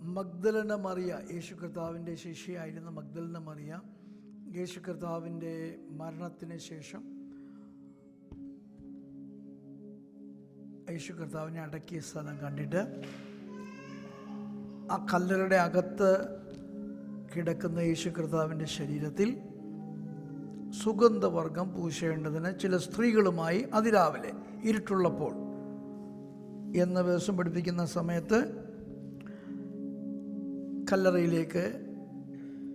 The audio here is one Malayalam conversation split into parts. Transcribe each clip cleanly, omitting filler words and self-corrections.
മഗ്ദലന മറിയ, യേശു കർത്താവിൻ്റെ ശിഷ്യയായിരുന്ന മഗ്ദലന മറിയ, യേശു കർത്താവിൻ്റെ മരണത്തിന് ശേഷം യേശു കർത്താവിനെ അടക്കിയ സ്ഥലം കണ്ടിട്ട് ആ കല്ലറയുടെ അകത്ത് കിടക്കുന്ന യേശു കർത്താവിൻ്റെ ശരീരത്തിൽ സുഗന്ധവർഗം പൂശേണ്ടതിന് ചില സ്ത്രീകളുമായി അതിരാവിലെ ഇരുട്ടുള്ളപ്പോൾ എന്ന ദിവസം പഠിപ്പിക്കുന്ന സമയത്ത് കല്ലറയിലേക്ക്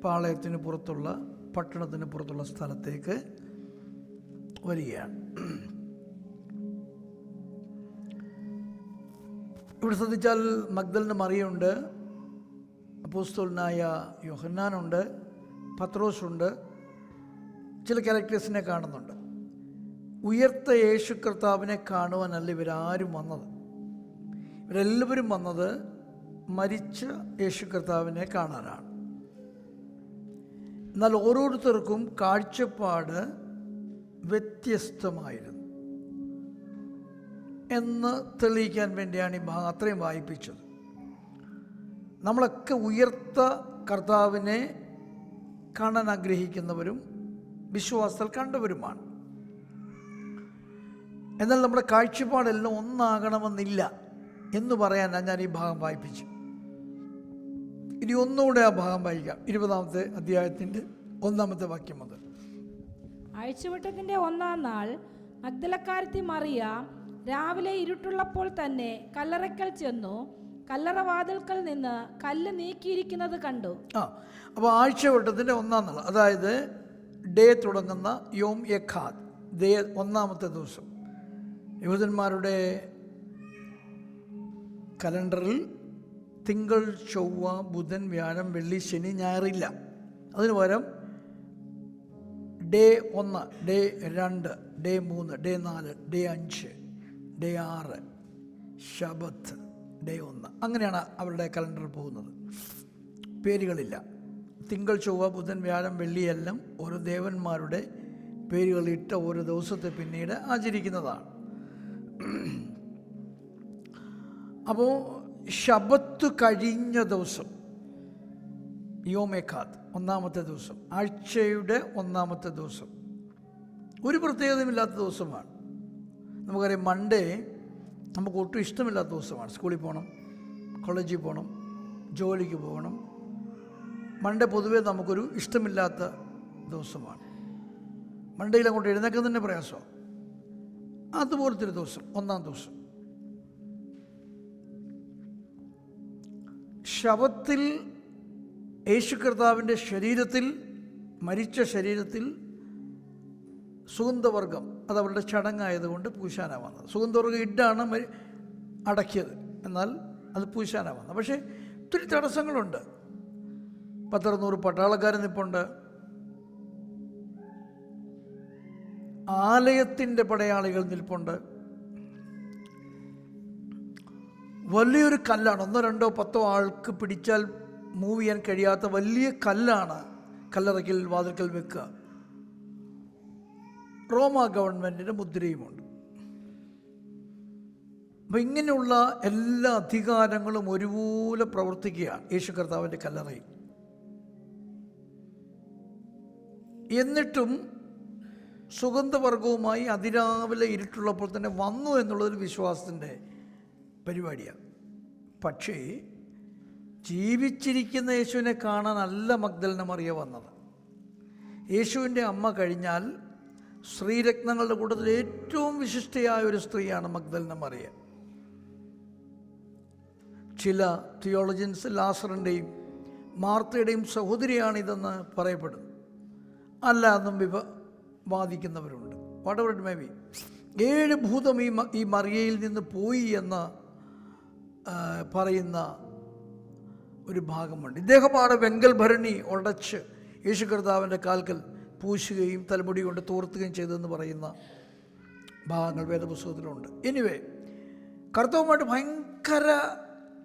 പാളയത്തിന് പുറത്തുള്ള പട്ടണത്തിന് പുറത്തുള്ള സ്ഥലത്തേക്ക് വരികയാണ്. ഇവിടെ ശ്രദ്ധിച്ചാൽ മഗ്ദലന മറിയുണ്ട്, അപ്പോസ്തലനായ യോഹന്നാനുണ്ട്, പത്രോസുണ്ട്, ചില ക്യാരക്ടേഴ്സിനെ കാണുന്നുണ്ട്. ഉയർത്ത യേശു കർത്താവിനെ കാണുവാനല്ല ഇവരാരും വന്നത്. ഇവരെല്ലാവരും വന്നത് മരിച്ച യേശു കർത്താവിനെ കാണാനാണ്. എന്നാൽ ഓരോരുത്തർക്കും കാഴ്ചപ്പാട് വ്യത്യസ്തമായിരുന്നു എന്ന് തെളിയിക്കാൻ വേണ്ടിയാണ് ഈ ഭാഗം അത്രയും വായിപ്പിച്ചത്. നമ്മളൊക്കെ ഉയർത്ത കർത്താവിനെ കാണാൻ ആഗ്രഹിക്കുന്നവരും വിശ്വാസത്തിൽ കണ്ടവരുമാണ്. എന്നാൽ നമ്മുടെ കാഴ്ചപ്പാടെല്ലാം ഒന്നാകണമെന്നില്ല എന്ന് പറയാനാണ് ഞാൻ ഈ ഭാഗം വായിപ്പിച്ചു. ഇനി ഒന്നുകൂടെ ആ ഭാഗം വായിക്കാം. 20-ാമത്തെ അധ്യായത്തിൻ്റെ 1-ാമത്തെ വാക്യം മുതൽ. ആഴ്ചവട്ടത്തിൻ്റെ 1-ാം നാൾ മഗ്ദലക്കാരത്തി മറിയ രാവിലെ ഇരുട്ടുള്ളപ്പോൾ തന്നെ കല്ലറയ്ക്കൽ ചെന്നു കല്ലറ വാതിൽക്കൽ നിന്ന് കല്ല് നീക്കിയിരിക്കുന്നത് കണ്ടു. അപ്പോൾ ആഴ്ചവട്ടത്തിൻ്റെ 1-ാം നാൾ, അതായത് ഡേ തുടങ്ങുന്ന യോം എഖാദ്, ഡേ 1-ാമത്തെ ദിവസം. യഹൂദന്മാരുടെ കലണ്ടറിൽ തിങ്കൾ, ചൊവ്വ, ബുധൻ, വ്യാഴം, വെള്ളി, ശനി, ഞായറില്ല. അതിന് പകരം day 1, day 2, day 3, day 4, day 5, day 6, ശബത്ത്, ഡേ 1, അങ്ങനെയാണ് അവരുടെ കലണ്ടറിൽ പോകുന്നത്. പേരുകളില്ല. തിങ്കൾ, ചൊവ്വ, ബുധൻ, വ്യാഴം, വെള്ളിയെല്ലാം ഓരോ ദേവന്മാരുടെ പേരുകളിട്ട് ഓരോ ദിവസത്തെ പിന്നീട് ആചരിക്കുന്നതാണ്. അപ്പോൾ ശബത്ത് കഴിഞ്ഞ ദിവസം യോം എഖാദ്, 1-ാമത്തെ ദിവസം, ആഴ്ചയുടെ 1-ാമത്തെ ദിവസം, ഒരു പ്രത്യേകതയുമില്ലാത്ത ദിവസമാണ്. നമുക്കറിയാം, മൺഡേ നമുക്ക് ഒട്ടും ഇഷ്ടമില്ലാത്ത ദിവസമാണ്. സ്കൂളിൽ പോകണം, കോളേജിൽ പോകണം, ജോലിക്ക് പോകണം. മൺഡേ പൊതുവേ നമുക്കൊരു ഇഷ്ടമില്ലാത്ത ദിവസമാണ്. മൺഡേയിൽ അങ്ങോട്ട് എഴുന്നേക്കാൻ തന്നെ പ്രയാസമാണ്. അതുപോലത്തെ ഒരു ദിവസം, 1-ാം ദിവസം. ശവത്തിൽ യേശു കർത്താവിൻ്റെ ശരീരത്തിൽ, മരിച്ച ശരീരത്തിൽ സുഗന്ധവർഗം, അത് അവരുടെ ചടങ്ങായതുകൊണ്ട് പൂശാനാണ് വന്നത്. സുഗന്ധവർഗം ഇട്ടാണ് അടക്കിയത്, എന്നാൽ അത് പൂശാനാണ് വന്നത്. പക്ഷേ ഒത്തിരി തടസ്സങ്ങളുണ്ട്. 100 പട്ടാളക്കാർ നിൽപ്പുണ്ട്, ആലയത്തിൻ്റെ പടയാളികൾ നിൽപ്പുണ്ട്. വലിയൊരു കല്ലാണ്, 1, 2, 10 ആൾക്ക് പിടിച്ചാൽ മൂവ് ചെയ്യാൻ കഴിയാത്ത വലിയ കല്ലാണ് കല്ലറയ്ക്കൽ വാതിൽക്കൽ വെക്കുക. റോമ ഗവൺമെൻറ്റിൻ്റെ മുദ്രയുമുണ്ട്. അപ്പം ഇങ്ങനെയുള്ള എല്ലാ അധികാരങ്ങളും ഒരുപോലെ പ്രവർത്തിക്കുകയാണ് യേശു കർത്താവിൻ്റെ കല്ലറയിൽ. എന്നിട്ടും സുഗന്ധവർഗവുമായി അതിരാവിലെ ഇരുട്ടുള്ളപ്പോൾ തന്നെ വന്നു എന്നുള്ളതൊരു വിശ്വാസത്തിൻ്റെ പരിപാടിയാണ്. പക്ഷേ ജീവിച്ചിരിക്കുന്ന യേശുവിനെ കാണാനല്ല മഗ്ദലന മറിയ വന്നത്. യേശുവിൻ്റെ അമ്മ കഴിഞ്ഞാൽ സ്ത്രീരത്നങ്ങളുടെ കൂട്ടത്തിൽ ഏറ്റവും വിശിഷ്ടയായ ഒരു സ്ത്രീയാണ് മഗ്ദലന മറിയ. ചില തിയോളജിയൻസ് ലാസറിൻ്റെയും മാർത്തയുടെയും സഹോദരിയാണിതെന്ന് പറയപ്പെടുന്നു. അല്ല എന്നും വാദിക്കുന്നവരുണ്ട്. Whatever it may be. 7 ഭൂതം ഈ മറിയയിൽ നിന്ന് പോയി എന്ന് പറയുന്ന ഒരു ഭാഗമുണ്ട്. ഇദ്ദേഹമാണ് വെങ്കൽ ഭരണി ഉടച്ച് യേശു കർത്താവിൻ്റെ കാൽക്കൽ പൂശുകയും തലമുടി കൊണ്ട് തോർത്തുകയും ചെയ്തതെന്ന് പറയുന്ന ഭാഗങ്ങൾ വേദപുസ്തകത്തിലുണ്ട്. എനിവേ, കർത്താവുമായിട്ട് ഭയങ്കര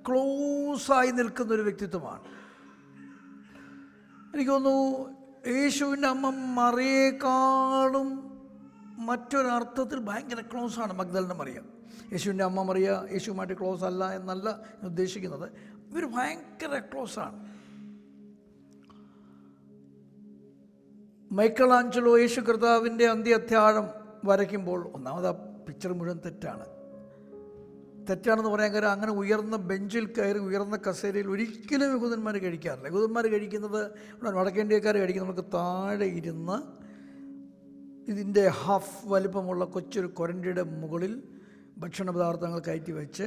ക്ലോസായി നിൽക്കുന്നൊരു വ്യക്തിത്വമാണ്. എനിക്ക് തോന്നുന്നു യേശുവിൻ്റെ അമ്മ മറിയേക്കാളും മറ്റൊരർത്ഥത്തിൽ ഭയങ്കര ക്ലോസാണ് മഗ്ദലന മറിയ. യേശുവിൻ്റെ അമ്മ മറിയ യേശുവുമായിട്ട് ക്ലോസ് അല്ല എന്നല്ല ഉദ്ദേശിക്കുന്നത്. ഇവർ ഭയങ്കര ക്ലോസാണ്. മൈക്കൽ ആഞ്ചലോ യേശു കർത്താവിൻ്റെ അന്ത്യാത്താഴം വരയ്ക്കുമ്പോൾ ഒന്നാമത് ആ പിക്ചർ മുഴുവൻ തെറ്റാണെന്ന് പറയാൻ കാര്യം അങ്ങനെ ഉയർന്ന ബെഞ്ചിൽ കയറി ഉയർന്ന കസേരയിൽ ഒരിക്കലും യഹൂദന്മാർ കഴിക്കാറില്ല. യഹൂദന്മാർ കഴിക്കുന്നത് വടക്കേ ഇന്ത്യക്കാർ കഴിക്കുന്നത് നമുക്ക് താഴെ ഇരുന്ന് ഇതിൻ്റെ ഹാഫ് വലിപ്പമുള്ള കൊച്ചൊരു കൊരണ്ടിയുടെ മുകളിൽ ഭക്ഷണ പദാർത്ഥങ്ങൾ കയറ്റി വെച്ച്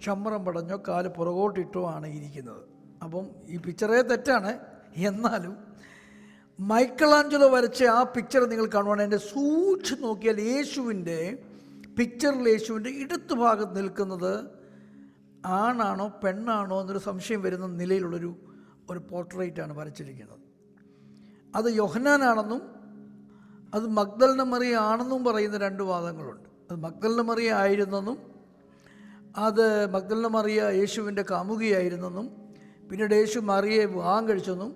ചമ്മറം പടഞ്ഞോ കാല് പുറകോട്ടിട്ടോ ആണ് ഇരിക്കുന്നത്. അപ്പം ഈ പിക്ചറേ തെറ്റാണ്. എന്നാലും മൈക്കൽ ആഞ്ചലോ വരച്ച ആ പിക്ചർ നിങ്ങൾ കാണുവാണെങ്കിൽ അതിൻ്റെ സൂക്ഷിച്ച് നോക്കിയാൽ യേശുവിൻ്റെ പിക്ചറിൽ യേശുവിൻ്റെ ഇടത്ത് ഭാഗത്ത് നിൽക്കുന്നത് ആണാണോ പെണ്ണാണോ എന്നൊരു സംശയം വരുന്ന നിലയിലുള്ളൊരു പോർട്രേറ്റാണ് വരച്ചിരിക്കുന്നത്. അത് യോഹന്നാനാണെന്നും അത് മഗ്ദലന മറിയ ആണെന്നും പറയുന്ന രണ്ട് വാദങ്ങളുണ്ട്. അത് മഗ്ദലന മറിയ ആയിരുന്നെന്നും അത് മഗ്ദലന മറിയ യേശുവിൻ്റെ കാമുകിയായിരുന്നെന്നും പിന്നീട് യേശു മറിയയെ വിവാഹം കഴിച്ചെന്നും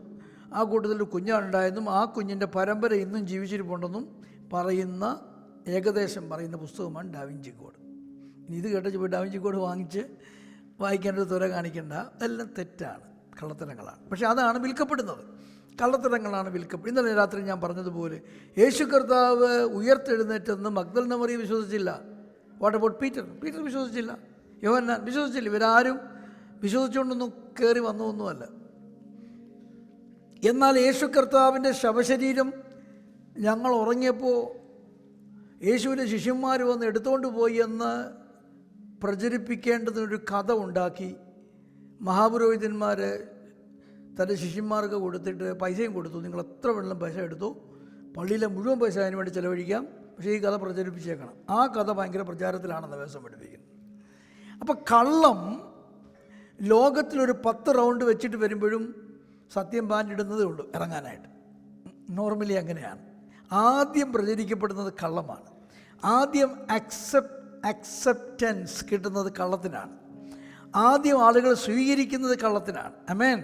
ആ കൂട്ടത്തിൽ കുഞ്ഞാണുണ്ടായെന്നും ആ കുഞ്ഞിൻ്റെ പരമ്പര ഇന്നും ജീവിച്ചിരിപ്പുണ്ടെന്നും പറയുന്ന ഏകദേശം പറയുന്ന പുസ്തകമാണ് ഡാവിഞ്ചി കോഡ്. ഇനി ഇത് കേട്ട പോയി ഡാവിഞ്ചി കോഡ് വായിക്കേണ്ടത് തുര കാണിക്കേണ്ട, അതെല്ലാം തെറ്റാണ്, കള്ളത്തരങ്ങളാണ്. പക്ഷേ അതാണ് വിൽക്കപ്പെടുന്നത്, കള്ളത്തരങ്ങളാണ് വിൽക്കപ്പെടുന്നത്. ഇന്നലെ രാത്രി ഞാൻ പറഞ്ഞതുപോലെ യേശു കർത്താവ് ഉയർത്തെഴുന്നേറ്റെന്ന് മഗ്ദലന മറിയ വിശ്വസിച്ചില്ല. വാട്ട് അബൌട്ട് പീറ്റർ വിശ്വസിച്ചില്ല, യോഹന്നാൻ വിശ്വസിച്ചില്ല. ഇവരാരും വിശ്വസിച്ചുകൊണ്ടൊന്നും കയറി വന്നതൊന്നുമല്ല. എന്നാൽ യേശു കർത്താവിൻ്റെ ശവശരീരം ഞങ്ങൾ ഉറങ്ങിയപ്പോൾ യേശുവിൻ്റെ ശിഷ്യന്മാർ വന്ന് എടുത്തുകൊണ്ട് പോയി എന്ന് പ്രചരിപ്പിക്കേണ്ടതിനൊരു കഥ ഉണ്ടാക്കി മഹാപുരോഹിതന്മാർ തൻ്റെ ശിഷ്യന്മാർക്ക് കൊടുത്തിട്ട് പൈസയും കൊടുത്തു. നിങ്ങൾ എത്ര വെള്ളം പൈസ എടുത്തു, പള്ളിയിലെ മുഴുവൻ പൈസ അതിന് വേണ്ടി ചിലവഴിക്കാം, പക്ഷേ ഈ കഥ പ്രചരിപ്പിച്ചേക്കണം. ആ കഥ ഭയങ്കര പ്രചാരത്തിലാണെന്ന് വേഷം പഠിപ്പിക്കുന്നത്. അപ്പോൾ കള്ളം ലോകത്തിലൊരു 10 റൗണ്ട് വെച്ചിട്ട് വരുമ്പോഴും സത്യം പാഞ്ഞിടുന്നതേ ഉള്ളൂ ഇറങ്ങാനായിട്ട്. നോർമലി അങ്ങനെയാണ്. ആദ്യം പ്രചരിക്കപ്പെടുന്നത് കള്ളമാണ്. ആദ്യം അക്സെപ്റ്റൻസ് കിട്ടുന്നത് കള്ളത്തിനാണ്. ആദ്യം ആളുകൾ സ്വീകരിക്കുന്നത് കള്ളത്തിനാണ്. ആമേൻ.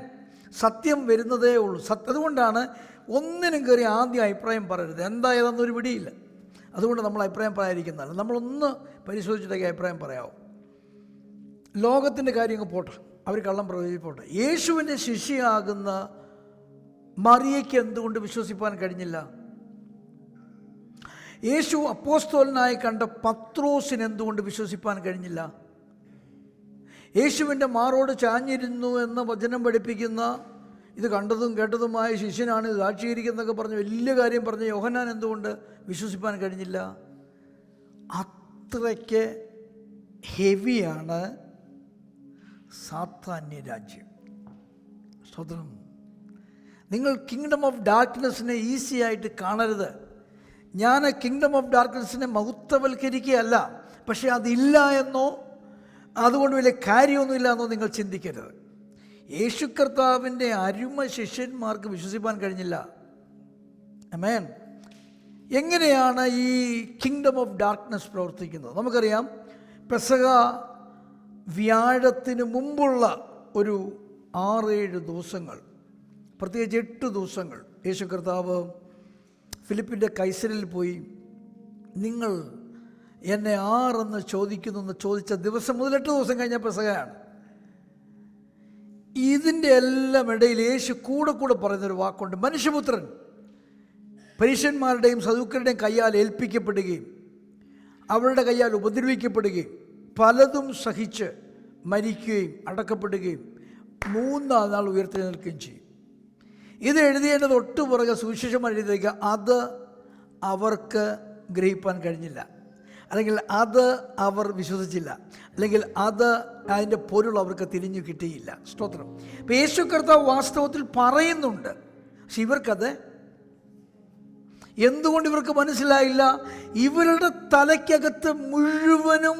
സത്യം വരുന്നതേ ഉള്ളൂ. അതുകൊണ്ടാണ് ഒന്നിനും കയറി ആദ്യം അഭിപ്രായം പറയരുത്. എന്താ ഏതെന്നൊരു പിടിയില്ല. അതുകൊണ്ട് നമ്മൾ അഭിപ്രായം പറയാതിരിക്കുന്നതാണ്. നമ്മളൊന്ന് പരിശോധിച്ചിട്ടൊക്കെ അഭിപ്രായം പറയാവും. ലോകത്തിൻ്റെ കാര്യങ്ങൾ പോട്ടെ, അവർ കള്ളം പ്രവചിപ്പോട്ടെ. യേശുവിൻ്റെ ശിഷ്യയാകുന്ന മറിയയ്ക്ക് എന്തുകൊണ്ട് വിശ്വസിപ്പാൻ കഴിഞ്ഞില്ല? യേശു അപ്പോസ്തലനായി കണ്ട പത്രോസിന് എന്തുകൊണ്ട് വിശ്വസിപ്പാൻ കഴിഞ്ഞില്ല? യേശുവിൻ്റെ മാറോട് ചാഞ്ഞിരുന്നു എന്ന വചനം പഠിപ്പിക്കുന്ന, ഇത് കണ്ടതും കേട്ടതുമായ ശിഷ്യനാണ്, ഇത് സാക്ഷീകരിക്കുന്നതൊക്കെ പറഞ്ഞ് വലിയ കാര്യം പറഞ്ഞ യോഹന്നാൻ എന്തുകൊണ്ട് വിശ്വസിപ്പാൻ കഴിഞ്ഞില്ല? അത്രയ്ക്ക് ഹെവിയാണ് സാത്താന്യ രാജ്യം. സ്വതന്ത്രം. നിങ്ങൾ കിങ്ഡം ഓഫ് ഡാർക്ക്നെസ്സിനെ ഈസി ആയിട്ട് കാണരുത്. ഞാൻ കിങ്ഡം ഓഫ് ഡാർക്ക്നെസ്സിനെ മഹത്വവൽക്കരിക്കുകയല്ല, പക്ഷേ അതില്ല എന്നോ അതുകൊണ്ട് വലിയ കാര്യമൊന്നുമില്ല എന്നോ നിങ്ങൾ ചിന്തിക്കരുത്. യേശു കർത്താവിൻ്റെ അരുമ ശിഷ്യന്മാർക്ക് വിശ്വസിപ്പാൻ കഴിഞ്ഞില്ല. ആമേൻ. എങ്ങനെയാണ് ഈ കിങ്ഡം ഓഫ് ഡാർക്ക്നെസ് പ്രവർത്തിക്കുന്നത്? നമുക്കറിയാം, പെസഹ വ്യാഴത്തിന് മുമ്പുള്ള ഒരു 6-7 ദിവസങ്ങൾ, പ്രത്യേകിച്ച് 8 ദിവസങ്ങൾ യേശു കർത്താവ് ഫിലിപ്പിൻ്റെ കൈസരിൽ പോയി നിങ്ങൾ എന്നെ ആരെന്ന് ചോദിക്കുന്നു ചോദിച്ച ദിവസം മുതൽ 8 ദിവസം കഴിഞ്ഞ പെസഹയാണ്. ഇതിൻ്റെ എല്ലാം ഇടയിൽ യേശു കൂടെ പറയുന്നൊരു വാക്കുണ്ട്. മനുഷ്യപുത്രൻ പരീശന്മാരുടെയും സദൂക്യരുടെയും കയ്യാൽ ഏൽപ്പിക്കപ്പെടുകയും അവരുടെ കയ്യാൽ ഉപദ്രവിക്കപ്പെടുകയും പലതും സഹിച്ച് മരിക്കുകയും അടക്കപ്പെടുകയും 3-ാം നാൾ ഉയർത്തെഴുന്നേൽക്കുകയും ചെയ്യും. ഇത് എഴുതിയേണ്ടത് ഒട്ടുപുറകെ സുവിശേഷം എഴുതിയേക്കുക. അത് അവർക്ക് ഗ്രഹിപ്പാൻ കഴിഞ്ഞില്ല, അല്ലെങ്കിൽ അത് അവർ വിശ്വസിച്ചില്ല, അല്ലെങ്കിൽ അതിൻ്റെ പൊരുൾ അവർക്ക് തിരിഞ്ഞു കിട്ടിയില്ല. സ്തോത്രം. ഇപ്പം യേശു കർത്താവ് വാസ്തവത്തിൽ പറയുന്നുണ്ട്, പക്ഷെ ഇവർക്കത് എന്തുകൊണ്ട് ഇവർക്ക് മനസ്സിലായില്ല? ഇവരുടെ തലയ്ക്കകത്ത് മുഴുവനും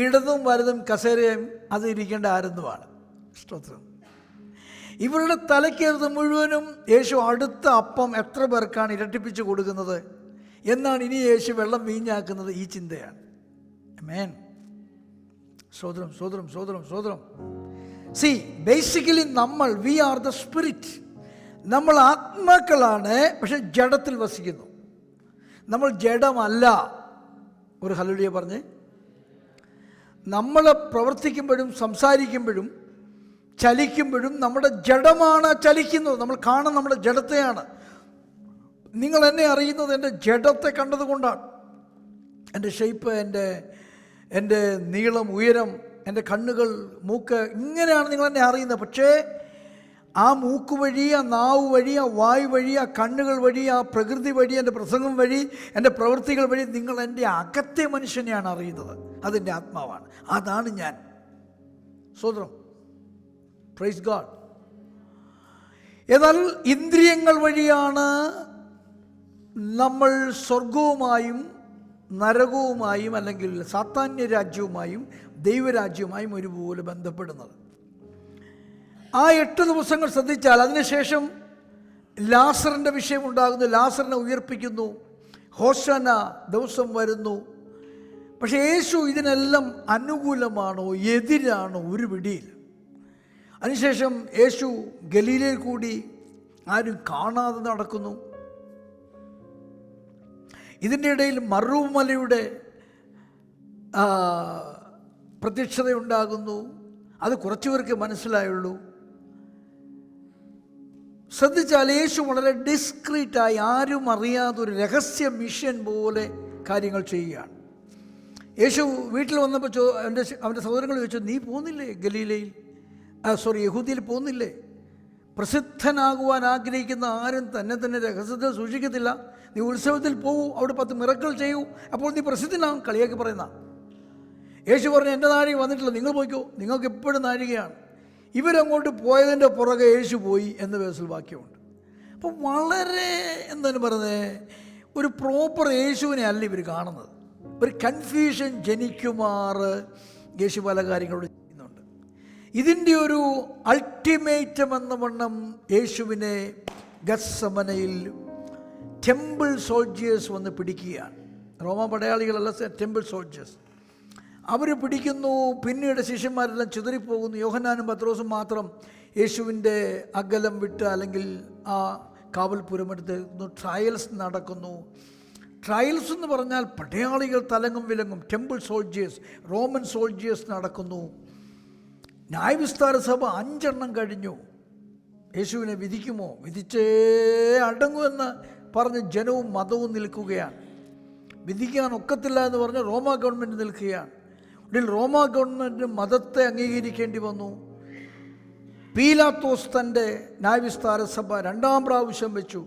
ഇടതും വലതും കസേരയും അത് ഇരിക്കേണ്ട ആരെന്നുമാണ്. സ്തോത്രം. ഇവരുടെ തലയ്ക്കകത്ത് മുഴുവനും യേശു അടുത്ത അപ്പം എത്ര പേർക്കാണ് ഇരട്ടിപ്പിച്ച് കൊടുക്കുന്നത് എന്നാണ്, ഇനി യേശു വെള്ളം വീഞ്ഞാക്കുന്നത്, ഈ ചിന്തയാണ്. ആമേൻ. സ്വതന്ത്രം സ്വതന്ത്രം സ്വതന്ത്രം സ്വതന്ത്രം. See, basically we are the spirit. നമ്മൾ ആത്മാക്കളാണ്, പക്ഷെ ജഡത്തിൽ വസിക്കുന്നു. നമ്മൾ ജഡമല്ല. ഒരു ഹല്ലേലൂയ പറഞ്ഞ്. നമ്മൾ പ്രവർത്തിക്കുമ്പോഴും സംസാരിക്കുമ്പോഴും ചലിക്കുമ്പോഴും നമ്മുടെ ജഡമാണ് ചലിക്കുന്നത്. നമ്മൾ കാണുന്ന നമ്മുടെ ജഡത്തെയാണ്. നിങ്ങൾ എന്നെ അറിയുന്നത് എൻ്റെ ജഡത്തെ കണ്ടതുകൊണ്ടാണ്. എൻ്റെ ഷേപ്പ്, എൻ്റെ നീളം, ഉയരം, എൻ്റെ കണ്ണുകൾ, മൂക്ക്, ഇങ്ങനെയാണ് നിങ്ങൾ എന്നെ അറിയുന്നത്. പക്ഷേ ആ മൂക്ക് വഴി, ആ നാവ് വഴി, ആ വായു വഴി, ആ കണ്ണുകൾ വഴി, ആ പ്രകൃതി വഴി, എൻ്റെ പ്രസംഗം വഴി, എൻ്റെ പ്രവൃത്തികൾ വഴി നിങ്ങൾ എൻ്റെ അകത്തെ മനുഷ്യനെയാണ് അറിയുന്നത്. അതെൻ്റെ ആത്മാവാണ്. അതാണ് ഞാൻ. സ്തോത്രം. Praise God. എന്നാൽ ഇന്ദ്രിയങ്ങൾ വഴിയാണ് നമ്മൾ സ്വർഗവുമായും നരകവുമായും അല്ലെങ്കിൽ സാത്താന്യ രാജ്യവുമായും ദൈവരാജ്യവുമായും ഒരുപോലെ ബന്ധപ്പെടുന്നത്. ആ 8 ദിവസങ്ങൾ ശ്രദ്ധിച്ചാൽ അതിനുശേഷം ലാസറിൻ്റെ വിഷയമുണ്ടാകുന്നു. ലാസറിനെ ഉയർപ്പിക്കുന്നു. ഹോശന ദിവസം വരുന്നു. പക്ഷേ യേശു ഇതിനെല്ലാം അനുകൂലമാണോ എതിരാണോ ഒരു പിടിയില്ല. അതിനുശേഷം യേശു ഗലീലയിൽ കൂടി ആരും കാണാതെ നടക്കുന്നു. ഇതിൻ്റെ ഇടയിൽ മറുമലയുടെ പ്രത്യക്ഷതയുണ്ടാകുന്നു. അത് കുറച്ചു പേർക്ക് മനസ്സിലായുള്ളൂ. ശ്രദ്ധിച്ചാൽ യേശു വളരെ ഡിസ്ക്രീറ്റായി ആരും അറിയാതെ ഒരു രഹസ്യ മിഷൻ പോലെ കാര്യങ്ങൾ ചെയ്യുകയാണ്. യേശു വീട്ടിൽ വന്നപ്പോൾ അവൻ്റെ സഹോദരങ്ങൾ ചോദിച്ചു, നീ പോകുന്നില്ലേ ഗലീലയിൽ, യഹൂദിയിൽ പോകുന്നില്ലേ? പ്രസിദ്ധനാകുവാൻ ആഗ്രഹിക്കുന്ന ആരും തന്നെ രഹസ്യത്തിൽ സൂക്ഷിക്കത്തില്ല. നീ ഉത്സവത്തിൽ പോകൂ, അവിടെ 10 മിറക്കിൾ ചെയ്യൂ, അപ്പോൾ നീ പ്രസിദ്ധനാകും. കളിയാക്കി പറയുന്ന യേശു പറഞ്ഞു, എൻ്റെ നാഴിക വന്നിട്ടില്ല, നിങ്ങൾ പോയിക്കോ, നിങ്ങൾക്ക് എപ്പോഴും നാഴികയാണ്. ഇവരങ്ങോട്ട് പോയതിൻ്റെ പുറകെ യേശു പോയി എന്ന് വേസിൽ വാക്യമുണ്ട്. അപ്പോൾ വളരെ എന്താണ് പറയുന്നത്, ഒരു പ്രോപ്പർ യേശുവിനെ അല്ല ഇവർ കാണുന്നത്. ഒരു കൺഫ്യൂഷൻ ജനിക്കുമാറ് യേശു പല കാര്യങ്ങളോട് ചെയ്യുന്നുണ്ട്. ഇതിൻ്റെ ഒരു അൾട്ടിമേറ്റം എന്ന വണ്ണം യേശുവിനെ ഗത്സമനയിൽ ടെമ്പിൾ സോൾജിയേഴ്സ് വന്ന് പിടിക്കുകയാണ്. റോമാ പടയാളികളല്ല, ടെമ്പിൾ സോൾജിയേഴ്സ്. അവർ പിടിക്കുന്നു. പിന്നീട് ശിഷ്യന്മാരെല്ലാം ചിതറിപ്പോകുന്നു. യോഹന്നാനും പത്രോസും മാത്രം യേശുവിൻ്റെ അകലം വിട്ട് അല്ലെങ്കിൽ ആ കാവൽപുരമെടുത്ത് ട്രയൽസ് നടക്കുന്നു. ട്രയൽസ് എന്ന് പറഞ്ഞാൽ പടയാളികൾ തലങ്ങും വിലങ്ങും, ടെമ്പിൾ സോൾജിയേഴ്സ്, റോമൻ സോൾജിയേഴ്സ് നടക്കുന്നു. ന്യായവിസ്താര സഭ 5 എണ്ണം കഴിഞ്ഞു. യേശുവിനെ വിധിക്കുമോ, വിധിച്ചേ അടങ്ങുമെന്ന് പറഞ്ഞ് ജനവും മതവും നിൽക്കുകയാണ്. വിധിക്കാൻ ഒക്കത്തില്ല എന്ന് പറഞ്ഞ് റോമാ ഗവൺമെൻറ് നിൽക്കുകയാണ്. ഇതിൽ റോമാ ഗവൺമെൻറ് മതത്തെ അംഗീകരിക്കേണ്ടി വന്നു. പീലാത്തോസ് തൻ്റെ ന്യായവിസ്താര സഭ 2ാം പ്രാവശ്യം വെച്ചു.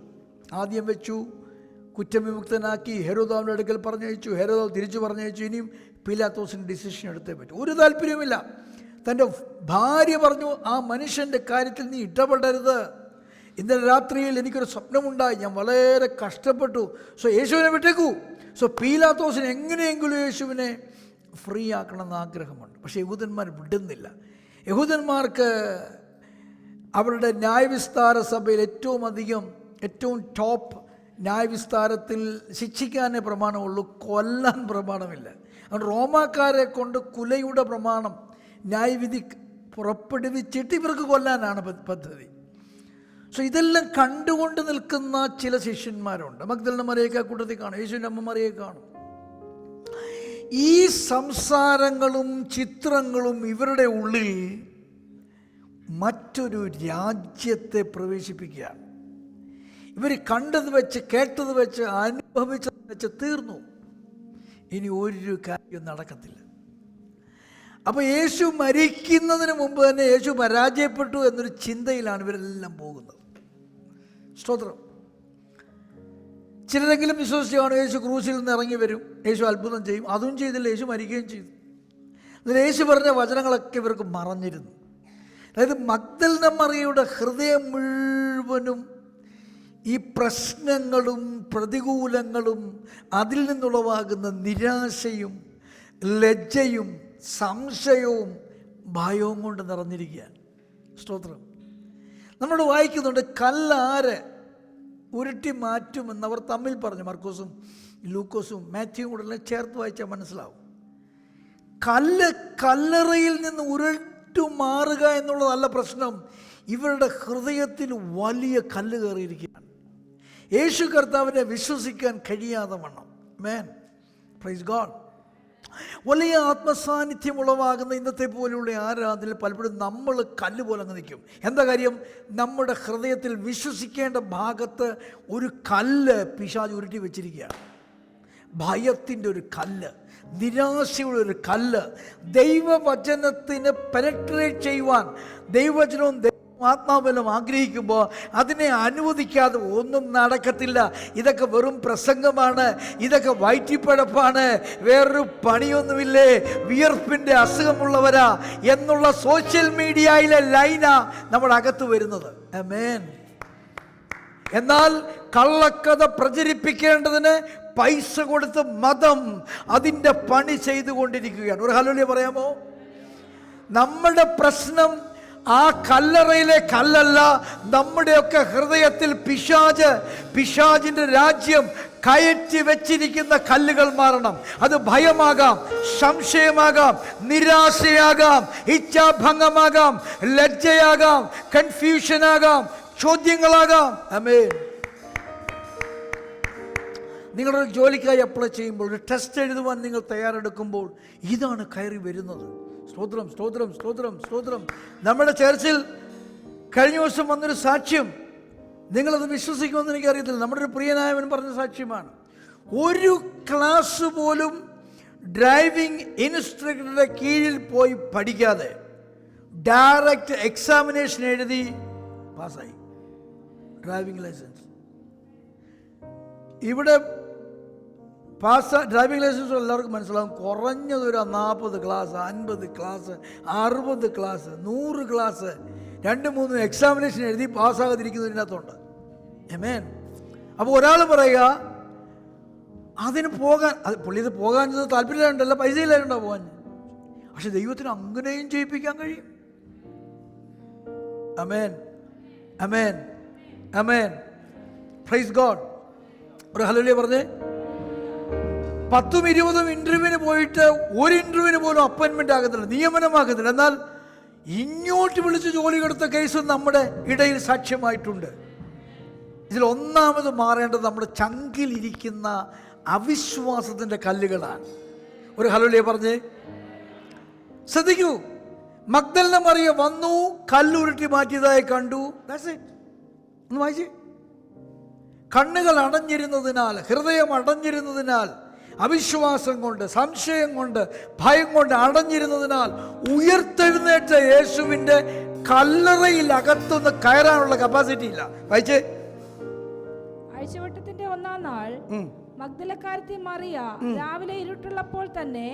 ആദ്യം വെച്ചു, കുറ്റവിമുക്തനാക്കി ഹെരോദാവിൻ്റെ അടുക്കൽ പറഞ്ഞയച്ചു. ഹെരോദാവ് തിരിച്ചു പറഞ്ഞയച്ചു. ഇനിയും പീലാത്തോസിന് ഡിസിഷൻ എടുത്തേ പറ്റൂ. ഒരു താല്പര്യവുമില്ല. തൻ്റെ ഭാര്യ പറഞ്ഞു, ആ മനുഷ്യൻ്റെ കാര്യത്തിൽ നീ ഇടപെടരുത്. ഇന്നലെ രാത്രിയിൽ എനിക്കൊരു സ്വപ്നമുണ്ടായി, ഞാൻ വളരെ കഷ്ടപ്പെട്ടു. യേശുവിനെ വിട്ടേക്കൂ. പീലാത്തോസിന് എങ്ങനെയെങ്കിലും യേശുവിനെ ഫ്രീ ആക്കണമെന്ന് ആഗ്രഹമുണ്ട്. പക്ഷേ യഹൂദന്മാർ വിടുന്നില്ല. യഹൂദന്മാർക്ക് അവരുടെ ന്യായവിസ്താര സഭയിൽ ഏറ്റവും ടോപ്പ് ന്യായവിസ്താരത്തിൽ ശിക്ഷിക്കാനേ പ്രമാണമുള്ളൂ, കൊല്ലാൻ പ്രമാണമില്ല. അതുകൊണ്ട് റോമാക്കാരെ കൊണ്ട് കുലയുടെ പ്രമാണം ന്യായവിധി പുറപ്പെടുവിച്ചിട്ട് ഇവർക്ക് കൊല്ലാനാണ് പദ്ധതി. ഇതെല്ലാം കണ്ടുകൊണ്ട് നിൽക്കുന്ന ചില ശിഷ്യന്മാരുണ്ട്. മഗ്ദലന മറിയയൊക്കെ കൂട്ടത്തിൽ കാണും, യേശുവിൻ്റെ അമ്മ മറിയെ കാണും. ഈ സംസാരങ്ങളും ചിത്രങ്ങളും ഇവരുടെ ഉള്ളിൽ മറ്റൊരു രാജ്യത്തെ പ്രവേശിപ്പിക്കുകയാണ്. ഇവർ കണ്ടത് വെച്ച്, കേട്ടത് വെച്ച്, അനുഭവിച്ചത് വെച്ച് തീർന്നു. ഇനി ഒരു കാര്യം നടക്കത്തില്ല. അപ്പോൾ യേശു മരിക്കുന്നതിന് മുമ്പ് തന്നെ യേശു പരാജയപ്പെട്ടു എന്നൊരു ചിന്തയിലാണ് ഇവരെല്ലാം പോകുന്നത്. സ്തോത്രം. ചിലരെങ്കിലും വിശ്വസിച്ച് കാണും, യേശു ക്രൂസിൽ നിന്ന് ഇറങ്ങി വരും, യേശു അത്ഭുതം ചെയ്യും. അതും ചെയ്തില്ല, യേശു മരിക്കുകയും ചെയ്തു. എന്നാൽ യേശു പറഞ്ഞ വചനങ്ങളൊക്കെ ഇവർക്ക് മറഞ്ഞിരുന്നു. അതായത് മഗ്ദലന മറിയയുടെ ഹൃദയം മുഴുവനും ഈ പ്രശ്നങ്ങളും പ്രതികൂലങ്ങളും അതിൽ നിന്നുളവാകുന്ന നിരാശയും ലജ്ജയും സംശയവും ഭയവും കൊണ്ട് നിറഞ്ഞിരിക്കുകയാണ്. സ്തോത്രം. നമ്മൾ വായിക്കുന്നുണ്ട്, കല്ലാര് ഉരുട്ടി മാറ്റുമെന്നവർ തമ്മിൽ പറഞ്ഞു. മർക്കോസും ലൂക്കോസും മാത്യുവും കൂടെ ചേർത്ത് വായിച്ചാൽ മനസ്സിലാവും. കല്ലറയിൽ നിന്ന് ഉരുട്ടു മാറുക എന്നുള്ളതല്ല പ്രശ്നം. ഇവരുടെ ഹൃദയത്തിൽ വലിയ കല്ല് കയറിയിരിക്കുകയാണ്. യേശു കർത്താവിനെ വിശ്വസിക്കാൻ കഴിയാതെ വണ്ണം. ആമേൻ. Praise God. വലിയ ആത്മസാന്നിധ്യം ഉളവാകുന്ന ഇന്നത്തെ പോലെയുള്ള ആരാധനയിൽ പലപ്പോഴും നമ്മൾ കല്ല് പോലെ അങ്ങ് നിൽക്കും. എന്താ കാര്യം? നമ്മുടെ ഹൃദയത്തിൽ വിശ്വസിക്കേണ്ട ഭാഗത്ത് ഒരു കല്ല് പിശാച് ഉരുട്ടി വെച്ചിരിക്കുകയാണ്. ഭയത്തിൻ്റെ ഒരു കല്ല്, നിരാശയുടെ ഒരു കല്ല്. ദൈവവചനത്തിന് പെനട്രേറ്റ് ചെയ്യുവാൻ ദൈവവചനവും ആത്മാബലം ആഗ്രഹിക്കുമ്പോൾ അതിനെ അനുവദിക്കാതെ ഒന്നും നടക്കത്തില്ല. ഇതൊക്കെ വെറും പ്രസംഗമാണ്, ഇതൊക്കെ വയറ്റിപ്പഴപ്പാണ്, വേറൊരു പണിയൊന്നുമില്ലേ, വിയർപ്പിൻ്റെ അസുഖമുള്ളവരാ എന്നുള്ള സോഷ്യൽ മീഡിയയിലെ ലൈനാ നമ്മുടെ അകത്ത് വരുന്നത്. ആമേൻ. എന്നാൽ കള്ളക്കഥ പ്രചരിപ്പിക്കേണ്ടതിന് പൈസ കൊടുത്ത് മതം അതിൻ്റെ പണി ചെയ്തുകൊണ്ടിരിക്കുകയാണ്. ഒരു ഹല്ലേലൂയ പറയാമോ? നമ്മുടെ പ്രശ്നം ആ കല്ലറയിലെ കല്ലല്ല, നമ്മുടെയൊക്കെ ഹൃദയത്തിൽ പിശാചിൻ്റെ രാജ്യം കയറ്റി വെച്ചിരിക്കുന്ന കല്ലുകൾ മാറണം. അത് ഭയമാകാം, സംശയമാകാം, നിരാശയാകാം, ഇച്ഛാഭംഗമാകാം, ലജ്ജയാകാം, കൺഫ്യൂഷനാകാം, ചോദ്യങ്ങളാകാം. ആമേൻ. നിങ്ങളൊരു ജോലിക്കായി അപ്ലൈ ചെയ്യുമ്പോൾ, ഒരു ടെസ്റ്റ് എഴുതുവാൻ നിങ്ങൾ തയ്യാറെടുക്കുമ്പോൾ ഇതാണ് കയറി വരുന്നത്. സ്തോത്രം, സ്തോത്രം, സ്തോത്രം, സ്തോത്രം. നമ്മുടെ ചർച്ചിൽ കഴിഞ്ഞ ദിവസം വന്നൊരു സാക്ഷ്യം, നിങ്ങളത് വിശ്വസിക്കുമെന്ന് എനിക്കറിയത്തില്ല. നമ്മുടെ ഒരു പ്രിയനായവൻ പറഞ്ഞ സാക്ഷ്യമാണ്. ഒരു ക്ലാസ് പോലും ഡ്രൈവിംഗ് ഇൻസ്ട്രക്ടറുടെ കീഴിൽ പോയി പഠിക്കാതെ ഡയറക്റ്റ് എക്സാമിനേഷൻ എഴുതി പാസ്സായി ഡ്രൈവിംഗ് ലൈസൻസ്. ഇവിടെ ഡ്രൈവിംഗ് ലൈസൻസ് എല്ലാവർക്കും മനസ്സിലാകും. കുറഞ്ഞതൊരു 40 class, 50 class, 60 class, 100 class, 2-3 examination എഴുതി പാസ്സാകാതിരിക്കുന്നതിനകത്തുണ്ട്. ആമേൻ. അപ്പോൾ ഒരാൾ പറയുക അതിന് പോകാൻ, പുള്ളി ഇത് പോകാൻ താല്പര്യമുണ്ടല്ല, പൈസ ഇല്ലാണ്ടോ പോകാൻ. പക്ഷെ ദൈവത്തിന് അങ്ങനെയും ചെയ്യിപ്പിക്കാൻ കഴിയും. ആമേൻ, ആമേൻ, ആമേൻ. Praise God. ഒരു ഹല്ലേലൂയ പറഞ്ഞേ. 10-20 ഇൻ്റർവ്യൂവിന് പോയിട്ട് ഒരു ഇൻ്റർവ്യൂവിന് പോലും അപ്പോയിൻമെൻ്റ് ആകത്തില്ല, നിയമനമാകത്തില്ല. എന്നാൽ ഇങ്ങോട്ട് വിളിച്ച് ജോലി കൊടുത്ത കേസ് നമ്മുടെ ഇടയിൽ സാക്ഷ്യമായിട്ടുണ്ട്. ഇതിൽ ഒന്നാമത് മാറേണ്ടത് നമ്മുടെ ചങ്കിലിരിക്കുന്ന അവിശ്വാസത്തിൻ്റെ കല്ലുകളാണ്. ഒരു ഹല്ലേലൂയ പറഞ്ഞേ. ശ്രദ്ധിക്കൂ, മഗ്ദലന മറിയ വന്നു, കല്ലുരുട്ടി മാറ്റിയതായി കണ്ടു. That's it. ഒന്ന് വായിച്ചേ. കണ്ണുകൾ അടഞ്ഞിരുന്നതിനാൽ, ഹൃദയം അടഞ്ഞിരുന്നതിനാൽ, അവിശ്വാസം കൊണ്ട്, സംശയം കൊണ്ട്, ഭയം കൊണ്ട് അടഞ്ഞിരുന്നതിനാൽ ഉയർത്തെഴുന്നേറ്റ യേശുവിൻ്റെ കല്ലറയിൽ അകത്തുനിന്ന് കയറാനുള്ള കപ്പാസിറ്റി ഇല്ല. വായിച്ചേ. ആഴ്ചവട്ടത്തിന്റെ 1-ാം നാൾ മഗ്ദലക്കാരത്തി മറിയ രാവിലെ ഇരുട്ടുള്ളപ്പോൾ തന്നെ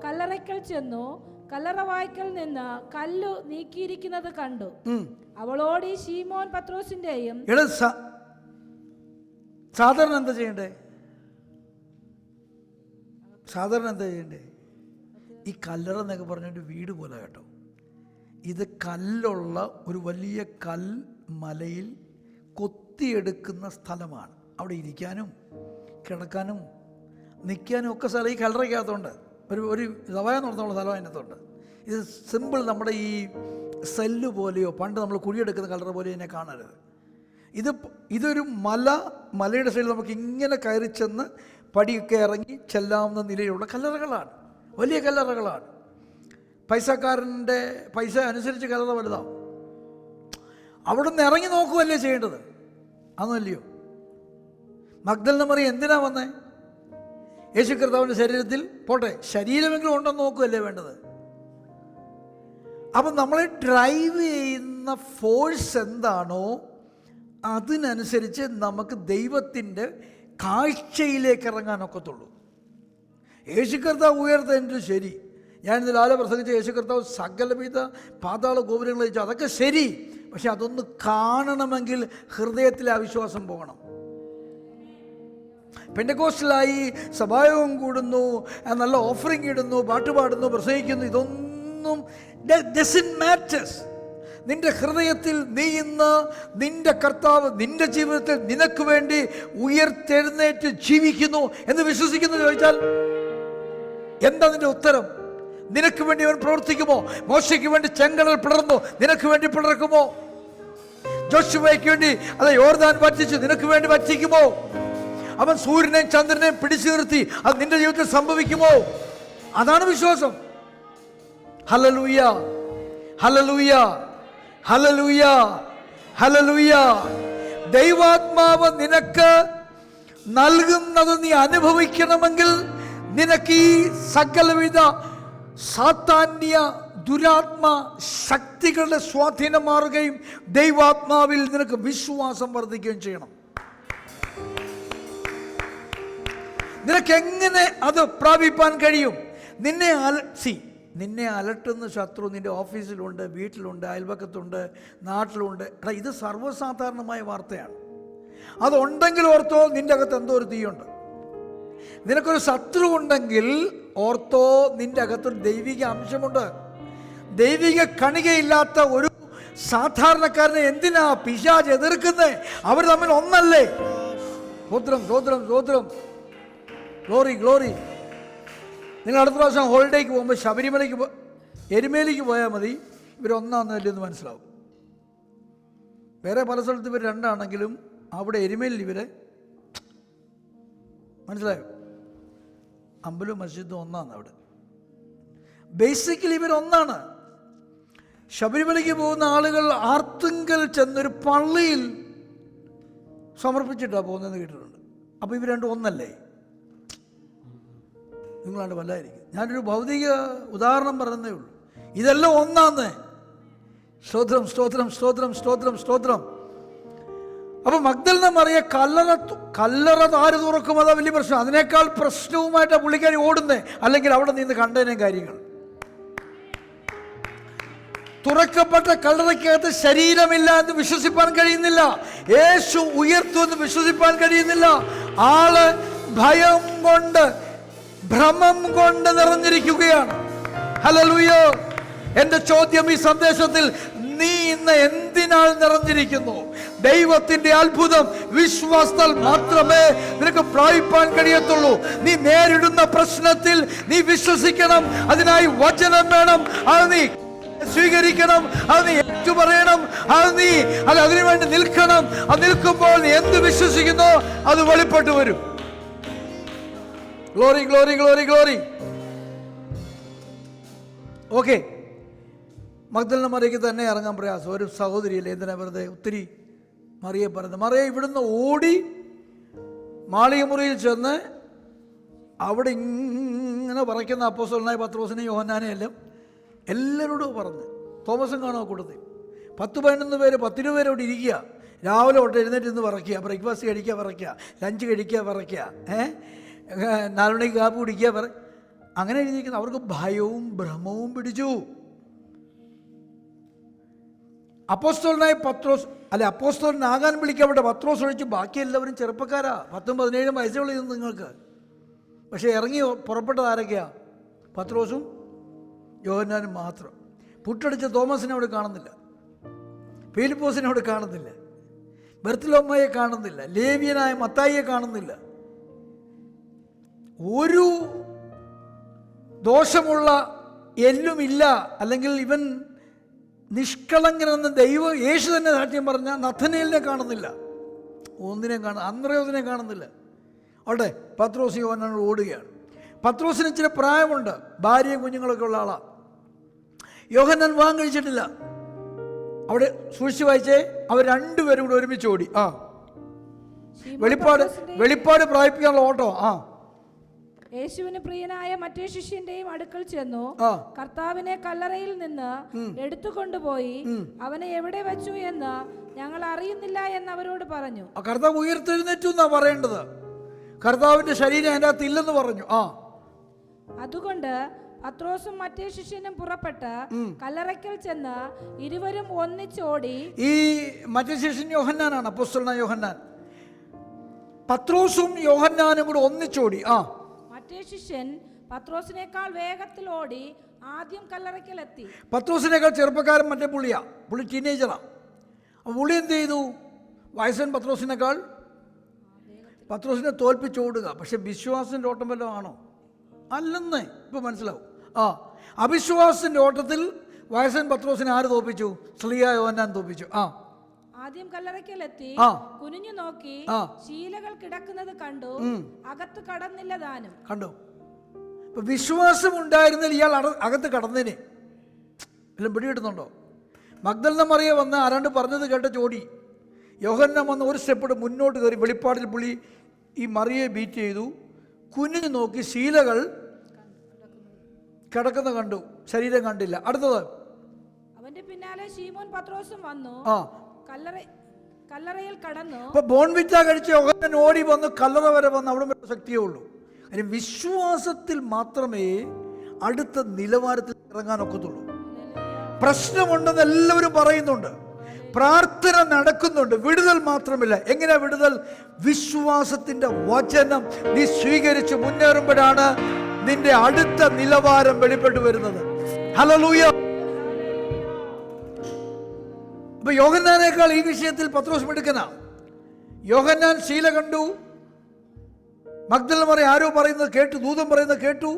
കല്ലറയ്ക്കൽ ചെന്നു, കല്ലറ വായ്ക്കൽ നിന്ന് കല്ലു നീക്കിയിരിക്കുന്നത് കണ്ടു. അവളോട് ഈ ശീമോൻ പത്രോസിന്റെയും. സാധാരണ എന്താ ചെയ്യണ്ടേ? ഈ കല്ലറ എന്നൊക്കെ പറഞ്ഞൊരു വീട് പോലെ കേട്ടോ. ഇത് കല്ലുള്ള ഒരു വലിയ മലയിൽ കൊത്തിയെടുക്കുന്ന സ്ഥലമാണ്. അവിടെ ഇരിക്കാനും കിടക്കാനും നിൽക്കാനും ഒക്കെ സ്ഥലം ഈ കല്ലറയ്ക്കകത്തുണ്ട്. ഒരു സവായം നടത്തുള്ള സ്ഥലം അതിനകത്തുണ്ട്. ഇത് സിമ്പിൾ നമ്മുടെ ഈ സെല്ല് പോലെയോ പണ്ട് നമ്മൾ കുഴിയെടുക്കുന്ന കല്ലറ പോലെയോ ഇതിനെ കാണരുത്. ഇതൊരു മലയുടെ സൈഡിൽ നമുക്ക് ഇങ്ങനെ കയറി ചെന്ന് പടിയൊക്കെ ഇറങ്ങി ചെല്ലാവുന്ന നിലയിലുള്ള കല്ലറകളാണ്, വലിയ കല്ലറകളാണ്. പൈസക്കാരൻ്റെ പൈസ അനുസരിച്ച് കല്ലറ വലുതാവും. അവിടെ നിന്ന് ഇറങ്ങി നോക്കുകയല്ലേ ചെയ്യേണ്ടത്? അതൊന്നല്ലയോ? മഗ്ദലന മറിയ എന്തിനാ വന്നേ? യേശു കർത്താവിൻ്റെ ശരീരത്തിൽ പോട്ടെ, ശരീരമെങ്കിലും ഉണ്ടെന്ന് നോക്കുകയല്ലേ വേണ്ടത്? അപ്പം നമ്മളെ ഡ്രൈവ് ചെയ്യുന്ന ഫോഴ്സ് എന്താണോ അതിനനുസരിച്ച് നമുക്ക് ദൈവത്തിൻ്റെ കാഴ്ചയിലേക്ക് ഇറങ്ങാനൊക്കത്തുള്ളൂ. യേശു കർത്താവ് ഉയർത്തതിൻ്റെ ശരി. ഞാനിന്ന് ലാല പ്രസംഗിച്ച യേശു കർത്താവ് സകലവിധ പാതാള ഗോപുരങ്ങൾ വെച്ചു, അതൊക്കെ ശരി. പക്ഷെ അതൊന്ന് കാണണമെങ്കിൽ ഹൃദയത്തിലെ അവിശ്വാസം പോകണം. പെന്തക്കോസ്റ്റലായി സഭായോഗം കൂടുന്നു, നല്ല ഓഫറിങ് ഇടുന്നു, പാട്ട് പാടുന്നു, പ്രസംഗിക്കുന്നു, ഇതൊന്നും ഡസൻറ്റ് മാറ്റേഴ്സ്. നിന്റെ ഹൃദയത്തിൽ നീ ഇന്ന് നിന്റെ കർത്താവ് നിന്റെ ജീവിതത്തിൽ നിനക്ക് വേണ്ടി ഉയർത്തെഴുന്നേറ്റ് ജീവിക്കുന്നു എന്ന് വിശ്വസിക്കുന്നു ചോദിച്ചാൽ എന്താ നിന്റെ ഉത്തരം? നിനക്ക് വേണ്ടി അവൻ പ്രവർത്തിക്കുമോ? മോശയ്ക്ക് വേണ്ടി ചെങ്കടൽ പിളർന്നു, നിനക്ക് വേണ്ടി പിളർക്കുമോ? ജോശുവയ്ക്ക് വേണ്ടി യോർദാൻ വറ്റിച്ചു, നിനക്ക് വേണ്ടി വറ്റിക്കുമോ? അവൻ സൂര്യനെയും ചന്ദ്രനെയും പിടിച്ചു നിർത്തി, അത് നിന്റെ ജീവിതത്തിൽ സംഭവിക്കുമോ? അതാണ് വിശ്വാസം. Hallelujah, hallelujah, hallelujah, hallelujah. ദൈവാത്മാവ് നിനക്ക് നൽകുന്നത് നീ അനുഭവിക്കണമെങ്കിൽ നിനക്ക് ഈ സകലവിധ സാത്താന്യ ദുരാത്മ ശക്തികളുടെ സ്വാധീനം മാറുകയും ദൈവാത്മാവിൽ നിനക്ക് വിശ്വാസം വർദ്ധിക്കുകയും ചെയ്യണം. നിനക്ക് എങ്ങനെ അത് പ്രാപിപ്പാൻ കഴിയും? നിന്നെ അലട്ടുന്ന ശത്രു നിന്റെ ഓഫീസിലുണ്ട്, വീട്ടിലുണ്ട്, അയൽപക്കത്തുണ്ട്, നാട്ടിലുണ്ട്. എടാ, ഇത് സർവ്വസാധാരണമായ വാർത്തയാണ്. അതുണ്ടെങ്കിൽ ഓർത്തോ, നിന്റെ അകത്ത് എന്തോ ഒരു തീയുണ്ട്. നിനക്കൊരു ശത്രു ഉണ്ടെങ്കിൽ ഓർത്തോ, നിന്റെ അകത്തൊരു ദൈവിക അംശമുണ്ട്. ദൈവിക കണികയില്ലാത്ത ഒരു സാധാരണക്കാരനെ എന്തിനാ പിശാച് എതിർക്കുന്നത്? അവർ തമ്മിൽ ഒന്നല്ലേ? സ്തോത്രം, സ്തോത്രം, സ്തോത്രം, ഗ്ലോറി, ഗ്ലോറി. നിങ്ങൾ അടുത്ത പ്രാവശ്യം ഹോളിഡേക്ക് പോകുമ്പോൾ ശബരിമലയ്ക്ക് എരുമേലിക്ക് പോയാൽ മതി, ഇവരൊന്നാന്നല്ലേ എന്ന് മനസ്സിലാവും. വേറെ പല സ്ഥലത്ത് ഇവർ രണ്ടാണെങ്കിലും അവിടെ എരുമേലിൽ ഇവരെ മനസ്സിലായോ? അമ്പലവും മസ്ജിദും ഒന്നാണ് അവിടെ. ബേസിക്കലി ഇവരൊന്നാണ്. ശബരിമലയ്ക്ക് പോകുന്ന ആളുകൾ ആർത്തുങ്കൽ ചെന്നൊരു പള്ളിയിൽ സമർപ്പിച്ചിട്ടാണ് പോകുന്നതെന്ന് കേട്ടിട്ടുണ്ട്. അപ്പോൾ ഇവർ രണ്ടും ഒന്നല്ലേ? നിങ്ങളാണ്ട് വല്ലായിരിക്കും. ഞാനൊരു ഭൗതിക ഉദാഹരണം പറയുന്നേ ഉള്ളൂ. ഇതെല്ലാം ഒന്നാന്ന്. സ്തോത്രം, സ്തോത്രം, സ്തോത്രം, സ്തോത്രം, സ്തോത്രം. അപ്പൊ മഗ്ദലന മറിയ കല്ലറ താര് തുറക്കും, അതാ വലിയ പ്രശ്നം. അതിനേക്കാൾ പ്രശ്നവുമായിട്ടാണ് പുള്ളിക്കാരി ഓടുന്നേ. അല്ലെങ്കിൽ അവിടെ നിന്ന് കണ്ടേനെ കാര്യങ്ങൾ. തുറക്കപ്പെട്ട കല്ലറയ്ക്കകത്ത് ശരീരമില്ല എന്ന് വിശ്വസിപ്പാൻ കഴിയുന്നില്ല. യേശു ഉയർത്തുമെന്ന് വിശ്വസിപ്പാൻ കഴിയുന്നില്ല. ആള് ഭയം കൊണ്ട്, ഭ്രമം കൊണ്ട് നിറഞ്ഞിരിക്കുകയാണ്. ഹല്ലേലൂയ. എന്റെ ചോദ്യം ഈ സന്ദേശത്തിൽ, നീ ഇന്ന് എന്തിനാൽ നിറഞ്ഞിരിക്കുന്നു? ദൈവത്തിന്റെ അത്ഭുതം വിശ്വാസത്താൽ മാത്രമേ നിനക്ക് പ്രാപിപ്പാൻ കഴിയത്തുള്ളൂ. നീ നേരിടുന്ന പ്രശ്നത്തിൽ നീ വിശ്വസിക്കണം. അതിനായി വചനം വേണം. അത് നീ സ്വീകരിക്കണം. അത് നീ ഏറ്റുപറയണം. അതിനുവേണ്ടി നിൽക്കണം. അത് നിൽക്കുമ്പോൾ നീ എന്ത് വിശ്വസിക്കുന്നോ അത് വെളിപ്പെട്ടു വരും. Glory, glory, glory, glory. Okay. മഗ്ദലന മറിയയ്ക്ക് തന്നെ ഇറങ്ങാൻ പ്രയാസം. ഒരു സഹോദരിയല്ലേ, എന്തിനാ വെറുതെ ഒത്തിരി മറിയെ പറയുന്നത്? മറിയ ഇവിടുന്ന് ഓടി മാളിക മുറിയിൽ ചെന്ന് അവിടെ ഇങ്ങനെ പറയ്ക്കുന്ന അപ്പോസ്തലനായ പത്രോസിനെയും യോഹന്നാനെയും എല്ലാം എല്ലാവരോടും പറഞ്ഞ്. തോമസും കാണുക കൂട്ടത്തിൽ. 10-11 പേര്, 10 പേര് അവിടെ ഇരിക്കുക. രാവിലെ തൊട്ട് എഴുന്നേറ്റ് നിന്ന് പറയ്ക്കുക, ബ്രേക്ക്ഫാസ്റ്റ് കഴിക്കുക പറയ്ക്കുക, ലഞ്ച് കഴിക്കുക പറയ്ക്കുക, 4 മണിക്ക് കാപ്പി കുടിക്കുക അങ്ങനെ എഴുതിയിരിക്കുന്നു. അവർക്ക് ഭയവും ഭ്രമവും പിടിച്ചു. അപ്പോസ്തലനായ പത്രോസ്, അല്ലെ അപ്പോസ്തലനാകാൻ വിളിക്കപ്പെട്ട പത്രോസ് ഒഴിച്ച് ബാക്കി എല്ലാവരും ചെറുപ്പക്കാരാ. 10-17 വയസ്സുള്ള ഇത് നിങ്ങൾക്ക്. പക്ഷെ ഇറങ്ങി പുറപ്പെട്ടത് ആരൊക്കെയാ? പത്രോസും യോഹന്നാനും മാത്രം. പുട്ടടിച്ച തോമസിനെ അവിടെ കാണുന്നില്ല, ഫിലിപ്പോസിനെ അവിടെ കാണുന്നില്ല, ബർത്തലോമ്മയെ കാണുന്നില്ല, ലേവ്യനായ മത്തായിയെ കാണുന്നില്ല. ഒരു ദോഷമുള്ള എല്ലുമില്ല, അല്ലെങ്കിൽ ഇവൻ നിഷ്കളങ്കനെന്ന് യേശു തന്നെ സാക്ഷ്യം പറഞ്ഞ നഥനയേലിനെ കാണുന്നില്ല. ഒന്നിനെയും അന്ത്രയോസിനെ കാണുന്നില്ല. അവിടെ പത്രോസ് യോഹന്നാനോട് ഓടുകയാണ്. പത്രോസിന് ഇച്ചിരി പ്രായമുണ്ട്, ഭാര്യയും കുഞ്ഞുങ്ങളൊക്കെ ഉള്ള ആളാണ്. യോഹന്നാൻ വിവാഹം കഴിച്ചിട്ടില്ല. അവിടെ സൂക്ഷിച്ച് വായിച്ചേ, അവർ രണ്ടുപേരും കൂടെ ഒരുമിച്ച് ഓടി. വെളിപ്പാട് പ്രാപിപ്പിക്കാനുള്ള ഓട്ടോ. യേശുവിന് പ്രിയനായ മറ്റേ ശിഷ്യന്റെയും അടുക്കൽ ചെന്നു കർത്താവിനെ കല്ലറയിൽ നിന്ന് എടുത്തുകൊണ്ടുപോയി അവനെ എവിടെ വെച്ചു എന്ന് ഞങ്ങൾ അറിയുന്നില്ല എന്ന് അവരോട് പറഞ്ഞു. കർത്താവ് ഉയർത്തെഴുന്നേറ്റു എന്നാ പറയേണ്ടത്. കർത്താവിന്റെ ശരീരം അതിൻ്റെ അകത്ത് ഇല്ലെന്ന് പറഞ്ഞു. അതുകൊണ്ട് പത്രോസും മറ്റേ ശിഷ്യനും പുറപ്പെട്ട് കല്ലറയ്ക്കൽ ചെന്ന് ഇരുവരും ഒന്നിച്ചോടി. ഈ മറ്റേ ശിഷ്യൻ യോഹന്നാനാണ്, അപ്പോസ്തലനായ യോഹന്നാൻ. പത്രോസും യോഹന്നാനും കൂടെ ഒന്നിച്ചോടി. മറ്റേ ശിഷ്യൻ പത്രോസിനേക്കാൾ വേഗത്തിൽ ഓടി ആദ്യം കല്ലറയ്ക്കൽ എത്തി. പത്രോസിനേക്കാൾ ചെറുപ്പക്കാരൻ മറ്റേ പുള്ളിയാ, പുള്ളി ടീനേജറാ. പുള്ളി എന്ത് ചെയ്തു? വയസ്സൻ പത്രോസിനെ തോൽപ്പിച്ചോടുക. പക്ഷെ വിശ്വാസത്തിന്റെ ഓട്ടം വല്ലതും ആണോ? അല്ലെന്ന് ഇപ്പൊ മനസ്സിലാവും. അവിശ്വാസത്തിന്റെ ഓട്ടത്തിൽ വയസ്സൻ പത്രോസിനെ ആര് തോൽപ്പിച്ചു? സ്ലീഹാ യോഹന്നാൻ തോൽപ്പിച്ചു. ആദ്യം കല്ലറയ്ക്കലെത്തി കുനിഞ്ഞു നോക്കി ശീലകൾ കിടക്കുന്നത് കണ്ടു. അകത്ത് കടന്നില്ല താനും. കണ്ടു. ഇപ്പം വിശ്വാസം ഉണ്ടായിരുന്നതിൽ ഇയാൾ അകത്ത് കടന്നേനെ. എല്ലാം പിടികിട്ടുന്നുണ്ടോ? മഗ്ദലന മറിയ വന്ന് ആരാണ്ട് പറഞ്ഞത് കേട്ട ചോടി. യോഹന്നാൻ വന്ന് ഒരു സ്റ്റെപ്പ് മുന്നോട്ട് കയറി വെളിപ്പാടിൽ പുള്ളി ഈ മറിയെ ബീറ്റ് ചെയ്തു. കുനിഞ്ഞു നോക്കി ശീലകൾ കിടക്കുന്ന കണ്ടു, ശരീരം കണ്ടില്ല. അടുത്തത് അവന്റെ പിന്നാലെ ശീമോൻ പത്രോസും വന്നു, കല്ലറയിൽ കടന്നു. അപ്പൊ ബോൺവിറ്റ കഴിച്ച് യോഹന്നാൻ ഓടി വന്ന് കല്ലറ വരെ വന്ന് അവിടെ വരെ ശക്തിയേ ഉള്ളൂ. അതിന് വിശ്വാസത്തിൽ മാത്രമേ അടുത്ത നിലവാരത്തിൽ ഇറങ്ങാൻ ഒക്കത്തുള്ളൂ. പ്രശ്നമുണ്ടെന്ന് എല്ലാവരും പറയുന്നുണ്ട്, പ്രാർത്ഥന നടക്കുന്നുണ്ട്, വിടുതൽ മാത്രമില്ല. എങ്ങനെയാ വിടുതൽ? വിശ്വാസത്തിന്റെ വചനം നീ സ്വീകരിച്ച് മുന്നേറുമ്പോഴാണ് നിന്റെ അടുത്ത നിലവാരം വെളിപ്പെട്ടു വരുന്നത്. ഹല്ലേലൂയ. അപ്പൊ യോഹന്നാനേക്കാൾ ഈ വിഷയത്തിൽ പത്രോസ് മിടുക്കനാ. യോഹന്നാൻ ശീല കണ്ടു, മഗ്ദലന മറിയ ആരോ പറയുന്നത് കേട്ടു, ദൂതൻ പറയുന്നത് കേട്ടു.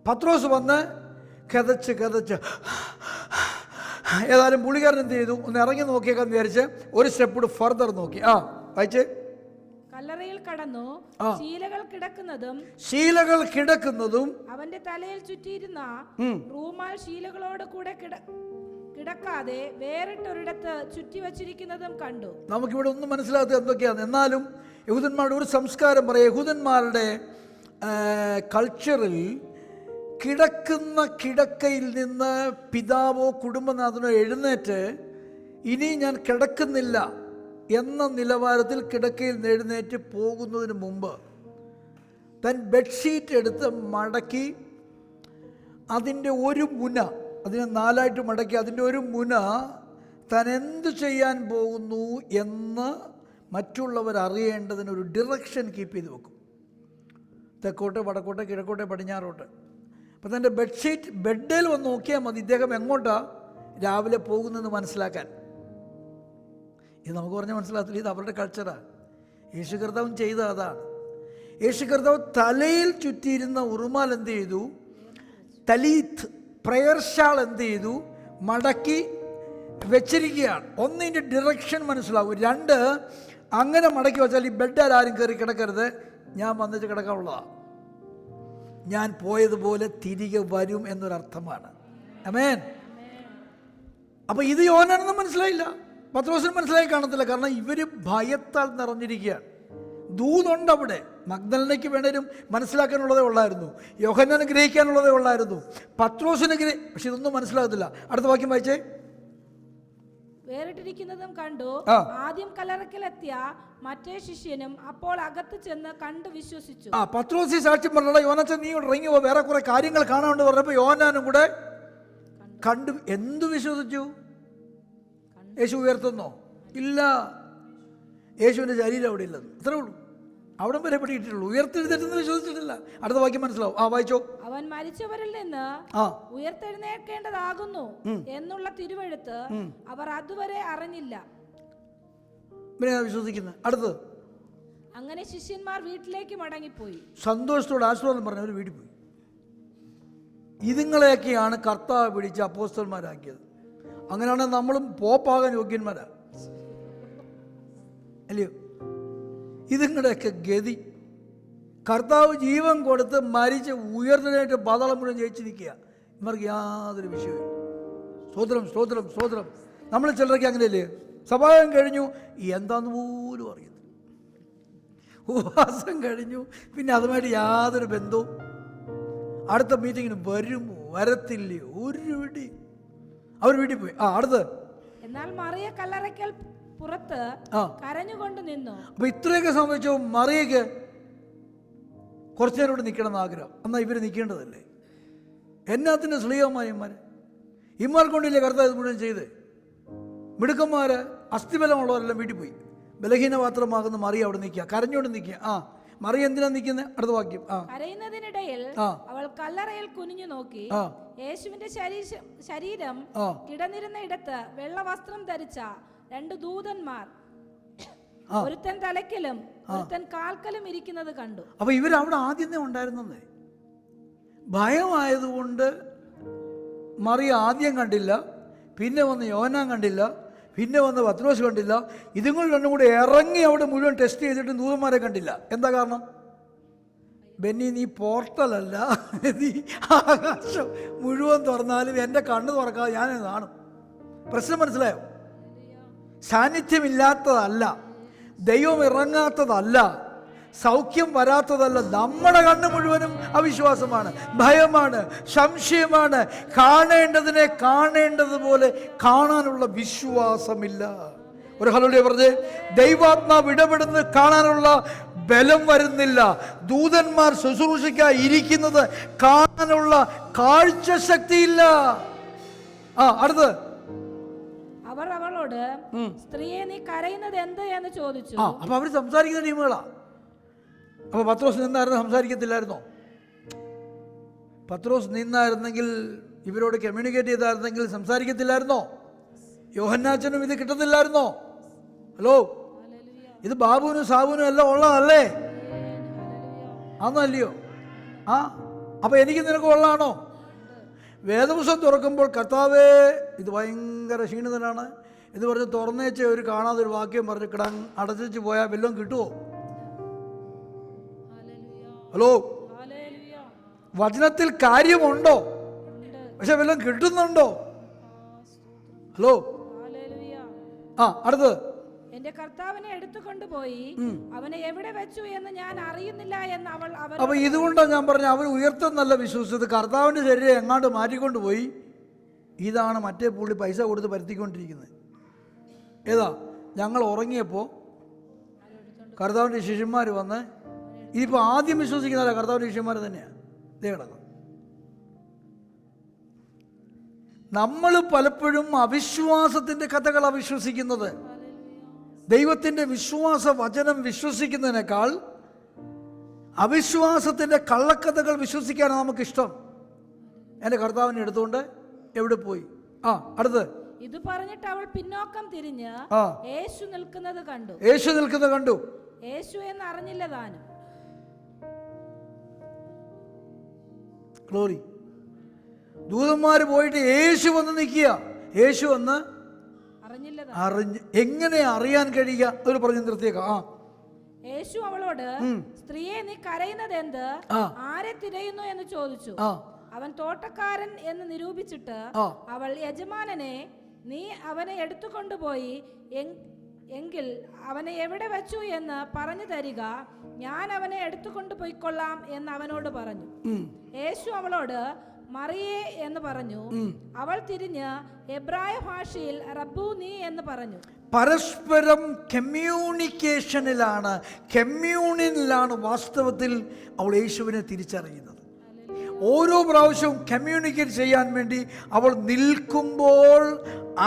പത്രോസ് വന്ന് കതച്ച് ഏതായാലും പുള്ളിക്കാരൻ എന്ത് ചെയ്തു? ഒന്ന് ഇറങ്ങി നോക്കിയേക്കാന്ന് വിചാരിച്ച് ഒരു സ്റ്റെപ്പ് കൂടെ ഫർദർ നോക്കി. വായിച്ചേ. കല്ലറയിൽ കടന്നു, ശീലകൾ കിടക്കുന്നതും അവന്റെ തലയിൽ ചുറ്റിയിരുന്ന റൂമാൽ ശീലകളോട് കൂടെ കിടക്കാതെ വേറിട്ടൊരിടത്ത് ചുറ്റി വച്ചിരിക്കുന്നതും കണ്ടു. നമുക്കിവിടെ ഒന്നും മനസ്സിലാകാത്ത എന്തൊക്കെയാണ്. എന്നാലും യഹൂദന്മാരുടെ ഒരു സംസ്കാരം പറയാം. യഹൂദന്മാരുടെ കൾച്ചറിൽ കിടക്കുന്ന കിടക്കയിൽ നിന്ന് പിതാവോ കുടുംബനാഥനോ എഴുന്നേറ്റ് ഇനി ഞാൻ കിടക്കുന്നില്ല എന്ന നിലവാരത്തിൽ കിടക്കയിൽ നിന്ന് എഴുന്നേറ്റ് പോകുന്നതിന് മുമ്പ് താൻ ബെഡ്ഷീറ്റ് എടുത്ത് മടക്കി അതിൻ്റെ ഒരു മുന, അതിനെ 4ആയിട്ട് മടക്കി അതിൻ്റെ ഒരു മുന താൻ എന്തു ചെയ്യാൻ പോകുന്നു എന്ന് മറ്റുള്ളവർ അറിയേണ്ടതിനൊരു ഡിറക്ഷൻ കീപ്പ് ചെയ്ത് വെക്കും. തെക്കോട്ട്, വടക്കോട്ട്, കിഴക്കോട്ട്, പടിഞ്ഞാറോട്ട്. അപ്പം തൻ്റെ ബെഡ്ഷീറ്റ് ബെഡിൽ വന്ന് നോക്കിയാൽ മതി ഇദ്ദേഹം എങ്ങോട്ടാ രാവിലെ പോകുന്നതെന്ന് മനസ്സിലാക്കാൻ. ഇത് നമുക്ക് പറഞ്ഞാൽ മനസ്സിലാകത്തില്ല, ഇത് അവരുടെ കൾച്ചറാണ്. യേശു കർത്താവും ചെയ്ത അതാണ്. യേശു കർത്താവ് തലയിൽ ചുറ്റിയിരുന്ന ഉറുമാൽ എന്ത് ചെയ്തു? തലീത്ത്, പ്രയർ ഷാൾ എന്ത് ചെയ്തു? മടക്കി വെച്ചിരിക്കുകയാണ്. ഒന്നിൻ്റെ ഡിറക്ഷൻ മനസ്സിലാവും. 2, അങ്ങനെ മടക്കി വെച്ചാൽ ഈ ബെഡിൽ ആരും കയറി കിടക്കരുത്, ഞാൻ വന്നിട്ട് കിടക്കാനുള്ളതാണ്, ഞാൻ പോയതുപോലെ തിരികെ വരും എന്നൊരർത്ഥമാണ്. ആമേൻ. അപ്പം ഇത് യോഹന്നാനൊന്നും മനസ്സിലായില്ല, പത്രോസിന് മനസ്സിലായി കാണത്തില്ല. കാരണം ഇവർ ഭയത്താൽ നിറഞ്ഞിരിക്കുകയാണ്. ദൂതുണ്ട് അവിടെ. മഗ്ദലനയ്ക്ക് വേണേലും മനസ്സിലാക്കാനുള്ളതേ ഉള്ളായിരുന്നു, യോഹന്നാന് ഗ്രഹിക്കാനുള്ളതേ ഉള്ളായിരുന്നു, പത്രോസിന് പക്ഷെ ഇതൊന്നും മനസ്സിലാകത്തില്ല. അടുത്ത വാക്യം വായിച്ചേ. വേറിട്ടിരിക്കുന്നതും കണ്ടു. ആദ്യം കല്ലറയ്ക്കലെത്തിയ മറ്റേ ശിഷ്യനും അപ്പോൾ അകത്ത് ചെന്ന് കണ്ടു വിശ്വസിച്ചു. പത്രോസി സാക്ഷ്യം പറഞ്ഞ യോഹന്നാൻ നീ ഇറങ്ങി പോ, വേറെ കുറെ കാര്യങ്ങൾ കാണാണ്ട് പറഞ്ഞപ്പോൾ യോഹന്നാനും കൂടെ കണ്ടു. എന്തു വിശ്വസിച്ചു? യേശു ഉയർത്തുന്നോ? ഇല്ല, യേശുവിൻ്റെ ശരീരം അവിടെ ഇല്ലെന്ന്, അത്രേ ഉള്ളൂ. അവിടെ വരെ പിടിയിട്ടുള്ളൂ, ഉയർത്തെഴുന്നേറ്റെന്ന് വിശ്വസിച്ചിട്ടില്ല. അടുത്ത വാക്യം മനസ്സിലാവും. വായിച്ചോ. അവൻ മരിച്ചവരിൽ നിന്ന് ഉയർത്തെഴുന്നേൽക്കേണ്ടതാകുന്നു എന്നുള്ള തിരുവെഴുത്ത് അവർ അതുവരെ അറിഞ്ഞില്ല. വിശ്വസിക്കുന്നത്. അടുത്തത്. അങ്ങനെ ശിഷ്യന്മാർ വീട്ടിലേക്ക് മടങ്ങിപ്പോയി. സന്തോഷത്തോടെ ആശ്വാസം പറഞ്ഞവർ വീട്ടിൽ പോയി. ഇതുങ്ങളെയൊക്കെയാണ് കർത്താവ് പിടിച്ച് അപ്പോസ്തലന്മാരാക്കിയത്. അങ്ങനെയാണെങ്കിൽ നമ്മളും പോപ്പാകാൻ യോഗ്യന്മാരാ, അല്ലയോ? ഇതുങ്ങളുടെയൊക്കെ ഗതി. കർത്താവ് ജീവൻ കൊടുത്ത് മരിച്ച് ഉയർന്നതിനായിട്ട് പാതാളം മുഴുവൻ ജയിച്ച് നിൽക്കുക. ഇവർക്ക് യാതൊരു വിഷയവും. സ്തോത്രം, സ്തോത്രം, സ്തോത്രം. നമ്മൾ ചിലരൊക്കെ അങ്ങനെയല്ലേ, സഭായം കഴിഞ്ഞു എന്താന്ന് പോലും അറിയത്തില്ല, ഉപവാസം കഴിഞ്ഞു, പിന്നെ അതുമായിട്ട് യാതൊരു ബന്ധവും. അടുത്ത മീറ്റിങ്ങിന് വരുമോ വരത്തില്ലയോ ഒരു വീട്ടിൽ, അവർ വീട്ടിൽ പോയി. അടുത്ത്. എന്നാൽ മറിയ കല്ലറയ്ക്കൽ പുറത്ത് കരഞ്ഞുകൊണ്ട് നിന്നു. അപ്പൊ ഇത്രയൊക്കെ സംഭവിച്ചു. മറിയക്ക് കുറച്ചു നേരം ഇവിടെ നിൽക്കണം എന്ന് ആഗ്രഹം. എന്നാൽ ഇവർ നിൽക്കേണ്ടതല്ലേ? എന്നാത്തിൻ്റെ സ്ലീഹമാന്മാര് ഇമാർ കൊണ്ടില്ലേ കർത്താവ് ഇത് മുഴുവൻ ചെയ്ത്? മിടുക്കന്മാര് അസ്ഥിബലമുള്ളവരെല്ലാം വീട്ടിൽ പോയി. ബലഹീനപാത്രമാകുന്ന മറിയ അവിടെ നിൽക്കുക, കരഞ്ഞുകൊണ്ട് നിൽക്കുക. മറിയ എന്തിനാ നിൽക്കുന്നത്? അടുത്ത വാക്യം. കരയുന്നതിനിടയിൽ അവൾ കല്ലറയിൽ കുനിഞ്ഞു നോക്കി യേശുവിന്റെ ശരീരം കിടന്നിരുന്ന ഇടത്ത് വെള്ള വസ്ത്രം ധരിച്ച 2 ദൂതന്മാർ, ഒരുത്തൻ തലയ്ക്കലും ഒരുത്തൻ കാൽക്കലും ഇരിക്കുന്നത് കണ്ടു. അപ്പൊ ഇവരവിടെ ആദ്യമേ ഉണ്ടായിരുന്നേ. ഭയമായതുകൊണ്ട് മറിയ ആദ്യം കണ്ടില്ല, പിന്നെ വന്ന് യോഹന്നാൻ കണ്ടില്ല, പിന്നെ വന്ന് പത്രോസ് കണ്ടില്ല. ഇതുങ്ങൾ രണ്ടും കൂടെ ഇറങ്ങി അവിടെ മുഴുവൻ ടെസ്റ്റ് ചെയ്തിട്ട് ദൂതന്മാരെ കണ്ടില്ല. എന്താ കാരണം? ബെന്നി, നീ പോർട്ടലല്ല, നീ ആകാശം മുഴുവൻ തുറന്നാലും എൻ്റെ കണ്ണ് തുറക്കാതെ ഞാൻ കാണും. പ്രശ്നം മനസ്സിലായോ? സാന്നിധ്യമില്ലാത്തതല്ല, ദൈവം ഇറങ്ങാത്തതല്ല, സൗഖ്യം വരാത്തതല്ല. നമ്മുടെ കണ്ണ് മുഴുവനും അവിശ്വാസമാണ്, ഭയമാണ്, സംശയമാണ്. കാണേണ്ടതിനെ കാണേണ്ടതുപോലെ കാണാനുള്ള വിശ്വാസമില്ല. ഒരു ഹല്ലേലൂയ പറഞ്ഞേ. ദൈവാത്മാവ് ഇടപെടുന്നത് കാണാനുള്ള ബലം വരുന്നില്ല. ദൂതന്മാർ ശുശ്രൂഷിക്കായി ഇരിക്കുന്നത് കാണാനുള്ള കാഴ്ച ശക്തിയില്ല. അടുത്ത് അവർ അവളോട്, സ്ത്രീയെ നീ കരയുന്നത് എന്ത് എന്ന് ചോദിച്ചു. അപ്പൊ അവര് സംസാരിക്കുന്ന ടീമുകളാ. അപ്പൊ പത്രോസ് നിന്നായിരുന്നു സംസാരിക്കത്തില്ലായിരുന്നോ? പത്രോസ് നിന്നായിരുന്നെങ്കിൽ, ഇവരോട് കമ്മ്യൂണിക്കേറ്റ് ചെയ്തായിരുന്നെങ്കിൽ സംസാരിക്കത്തില്ലായിരുന്നോ? യോഹന്നാച്ചനും ഇത് കിട്ടത്തില്ലായിരുന്നോ? ഹലോ, ഇത് ബാബുവിനും സാബുവിനും എല്ലാം ഉള്ളതല്ലേ? ആന്നല്ലയോ? അപ്പൊ എനിക്ക് നിനക്ക് ഉള്ളതാണോ? വേദപുസ്തകം തുറക്കുമ്പോൾ കർത്താവേ ഇത് ഭയങ്കര ക്ഷീണിതനാണ് എന്ന് പറഞ്ഞ് തുറന്നേച്ച് ഒരു കാണാതെ ഒരു വാക്യം പറഞ്ഞ് അടച്ചു പോയാൽ വല്ലതും കിട്ടുമോ? ഹലോ, വചനത്തിൽ കാര്യമുണ്ടോ? പക്ഷെ വല്ലതും കിട്ടുന്നുണ്ടോ? ഹലോ, അടുത്ത് എന്റെ കർത്താവിനെ എടുത്തുകൊണ്ടുപോയി അവനെ എവിടെ വെച്ചു എന്ന് ഞാൻ അറിയുന്നില്ല എന്ന് അവൾ. അപ്പൊ ഇതുകൊണ്ടാണ് ഞാൻ പറഞ്ഞ അവർ ഉയർത്തുന്നല്ല വിശ്വസിച്ചത്. കർത്താവിന്റെ ശരീരം എങ്ങാണ്ട് മാറ്റിക്കൊണ്ടുപോയി. ഇതാണ് മറ്റേ പുള്ളി പൈസ കൊടുത്ത് പരത്തിക്കൊണ്ടിരിക്കുന്നത്. ഏതാ? ഞങ്ങൾ ഉറങ്ങിയപ്പോൾ കർത്താവിന്റെ ശിഷ്യന്മാർ വന്ന്, ഇതിപ്പോൾ ആദ്യം വിശ്വസിക്കുന്നതല്ല, കർത്താവിന്റെ ശിഷ്യന്മാർ തന്നെയാണ്. ഇതേ കിടക്കും. നമ്മൾ പലപ്പോഴും അവിശ്വാസത്തിന്റെ കഥകളാണ് വിശ്വസിക്കുന്നത്. ദൈവത്തിന്റെ വിശ്വാസ വചനം വിശ്വസിക്കുന്നതിനേക്കാൾ അവിശ്വാസത്തിന്റെ കള്ളക്കഥകൾ വിശ്വസിക്കാനാണ് നമുക്കിഷ്ടം. എൻ്റെ കർത്താവിനെ എടുത്തുകൊണ്ട് എവിടെ പോയി? അടുത്ത് ഇത് പറഞ്ഞിട്ട് അവൾ പിന്നോക്കം തിരിഞ്ഞ് യേശു നിൽക്കുന്നത് കണ്ടു. യേശു നിൽക്കുന്നത് കണ്ടു. യേശു എന്ന് അറിഞ്ഞില്ല താനും. ഗ്ലോറി. ദൂതന്മാര് പോയിട്ട് യേശു വന്ന് നിൽക്കുക. യേശു വന്ന് അറിഞ്ഞ്. എങ്ങനെ അറിയാൻ കഴിയുക? ഒരു പറഞ്ഞു നിർത്തിയേക്കാം. യേശു അവളോട്, സ്ത്രീയെ നീ കരയുന്നത് എന്ത്? ആരെ തിരയുന്നു എന്ന് ചോദിച്ചു. അവൻ തോട്ടക്കാരൻ എന്ന് നിരൂപിച്ചിട്ട് അവൾ, യജമാനനെ, നീ അവനെ എടുത്തുകൊണ്ടുപോയി എങ്കിൽ അവനെ എവിടെ വെച്ചു എന്ന് പറഞ്ഞു തരിക, ഞാൻ അവനെ എടുത്തുകൊണ്ടുപോയിക്കൊള്ളാം എന്ന് അവനോട് പറഞ്ഞു. യേശു അവളോട്, മറിയേ എന്ന് പറഞ്ഞു. അവൾ തിരിഞ്ഞ് എബ്രായ ഭാഷയിൽ റബ്ബൂനി എന്ന് പറഞ്ഞു. പരസ്പരം കമ്മ്യൂണിക്കേഷനിലാണ്, കമ്മ്യൂണിയനിലാണ് വാസ്തവത്തിൽ അവൾ യേശുവിനെ തിരിച്ചറിയുന്നത്. ഓരോ പ്രാവശ്യവും കമ്മ്യൂണിക്കേറ്റ് ചെയ്യാൻ വേണ്ടി അവൾ നിൽക്കുമ്പോൾ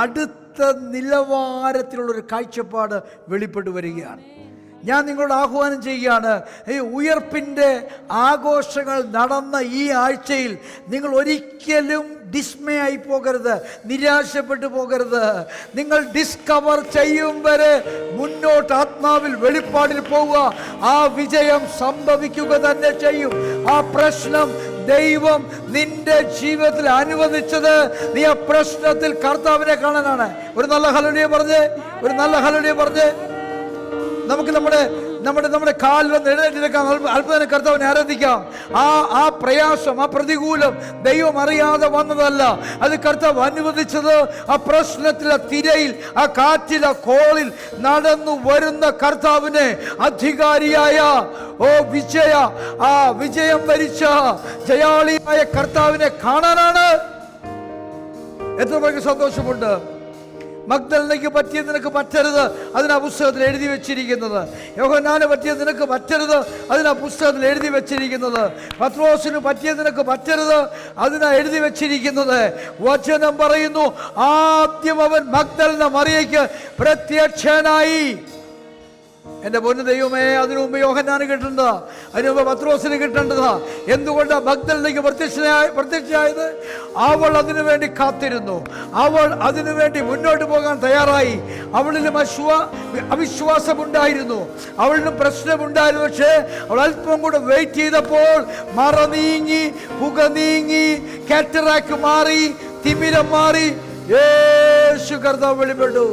അടുത്ത നിലവാരത്തിലുള്ളൊരു കാഴ്ചപ്പാട് വെളിപ്പെട്ടു വരികയാണ്. ഞാൻ നിങ്ങളോട് ആഹ്വാനം ചെയ്യുകയാണ്, ഈ ഉയർപ്പിൻ്റെ ആഘോഷങ്ങൾ നടന്ന ഈ ആഴ്ചയിൽ നിങ്ങൾ ഒരിക്കലും ഡിസ്മയായി പോകരുത്, നിരാശപ്പെട്ടു പോകരുത്. നിങ്ങൾ ഡിസ്കവർ ചെയ്യും വരെ മുന്നോട്ട് ആത്മാവിൽ വെളിപ്പാടിൽ പോവുക. ആ വിജയം സംഭവിക്കുക തന്നെ ചെയ്യും. ആ പ്രശ്നം ദൈവം നിന്റെ ജീവിതത്തിൽ അനുവദിച്ചത് നീ ആ പ്രശ്നത്തിൽ കർത്താവിനെ കാണാനാണ്. ഒരു നല്ല ഹല്ലേലൂയ പറഞ്ഞേ, ഒരു നല്ല ഹല്ലേലൂയ പറഞ്ഞേ. നമുക്ക് നമ്മുടെ കാലിൽ ഒന്ന് എഴുന്നേറ്റിരിക്കാം, അല്പനേരം കർത്താവിനെ ആരാധിക്കാം. ആ പ്രയാസം, ആ പ്രതികൂലം ദൈവം അറിയാതെ വന്നതല്ല. അത് കർത്താവ് അനുവദിച്ചത്. ആ പ്രശ്നത്തിലെ തിരയിൽ, ആ കാറ്റിലെ കോളിൽ നടന്നു വരുന്ന കർത്താവിനെ, അധികാരിയായ വിജയം വരിച്ച ജയാളിയായ കർത്താവിനെ കാണാനാണ്. എത്ര പേർക്ക് സന്തോഷമുണ്ട്? മഗ്ദലനയ്ക്ക് പറ്റിയത് നിനക്ക് പറ്റരുത്, അതിനാ പുസ്തകത്തിൽ എഴുതി വെച്ചിരിക്കുന്നത്. യോഹന്നാന് പറ്റിയത് നിനക്ക് പറ്റരുത്, അതിനാ പുസ്തകത്തിൽ എഴുതി വെച്ചിരിക്കുന്നത്. പത്രോസിന് പറ്റിയത് നിനക്ക് പറ്റരുത്, അതിനാ എഴുതി വെച്ചിരിക്കുന്നത്. വചനം പറയുന്നു, ആദ്യം അവൻ മഗ്ദലന മറിയയ്ക്ക് പ്രത്യക്ഷനായി. എൻ്റെ പൊന്നു ദൈവമേ, അതിനു മുമ്പ് യോഹന്നാന് കിട്ടേണ്ടതാ, അതിനു മുമ്പ് പത്രോസിന് കിട്ടേണ്ടതാ. എന്തുകൊണ്ടാണ് മഗ്ദലനയ്ക്ക് പ്രത്യക്ഷയായത്? അവൾ അതിനു വേണ്ടി കാത്തിരുന്നു, അവൾ അതിനു വേണ്ടി മുന്നോട്ട് പോകാൻ തയ്യാറായി. അവളിലും അവിശ്വാസമുണ്ടായിരുന്നു, അവളിലും പ്രശ്നമുണ്ടായിരുന്നു. പക്ഷേ അവൾ അല്പം കൂടെ വെയിറ്റ് ചെയ്തപ്പോൾ മറ നീങ്ങി, പുക നീങ്ങി, കാറ്ററാക്ക് മാറി, തിമിരം മാറി, യേശു കർത്താവ് വെളിപ്പെട്ടു.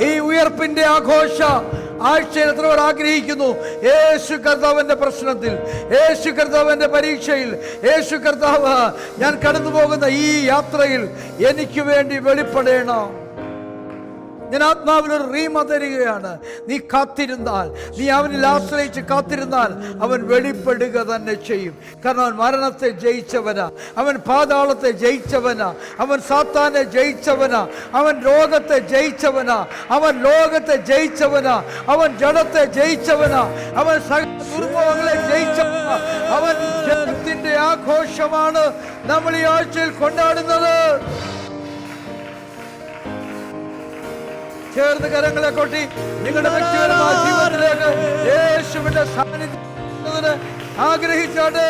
ഈ ഉയർപ്പിന്റെ ആഘോഷ ആഴ്ചയിൽ എത്ര പേർ ആഗ്രഹിക്കുന്നു യേശു കർത്താവിന്റെ പ്രശ്നത്തിൽ, യേശു കർത്താവിന്റെ പരീക്ഷയിൽ, യേശു കർത്താവ് ഞാൻ കടന്നു പോകുന്ന ഈ യാത്രയിൽ എനിക്ക് വേണ്ടി വെളിപ്പെടണം. ഞാൻ ആത്മാവിലൊരു റീമ തരികയാണ്. നീ കാത്തിരുന്നാൽ, നീ അവനിൽ ആശ്രയിച്ച് കാത്തിരുന്നാൽ അവൻ വെളിപ്പെടുക തന്നെ ചെയ്യും. കാരണം അവൻ മരണത്തെ ജയിച്ചവനാ, അവൻ പാതാളത്തെ ജയിച്ചവനാ, അവൻ സാത്താനെ ജയിച്ചവനാ, അവൻ രോഗത്തെ ജയിച്ചവനാ, അവൻ ലോകത്തെ ജയിച്ചവനാ, അവൻ ജഡത്തെ ജയിച്ചവനാ, അവൻ സകല ദുർമോഹങ്ങളെ ജയിച്ചവനാ. അവൻ ജയത്തിന്റെ ആഘോഷമാണ് നമ്മൾ ഈ ആഴ്ചയിൽ കൊണ്ടാടുന്നത്. ചേർന്ന് കരങ്ങളെ കൊട്ടി നിങ്ങളുടെ വ്യക്തിപരമായ ജീവിതത്തിലേക്ക് യേശുവിന്റെ സാന്നിധ്യം ആഗ്രഹിച്ചാട്ടെ.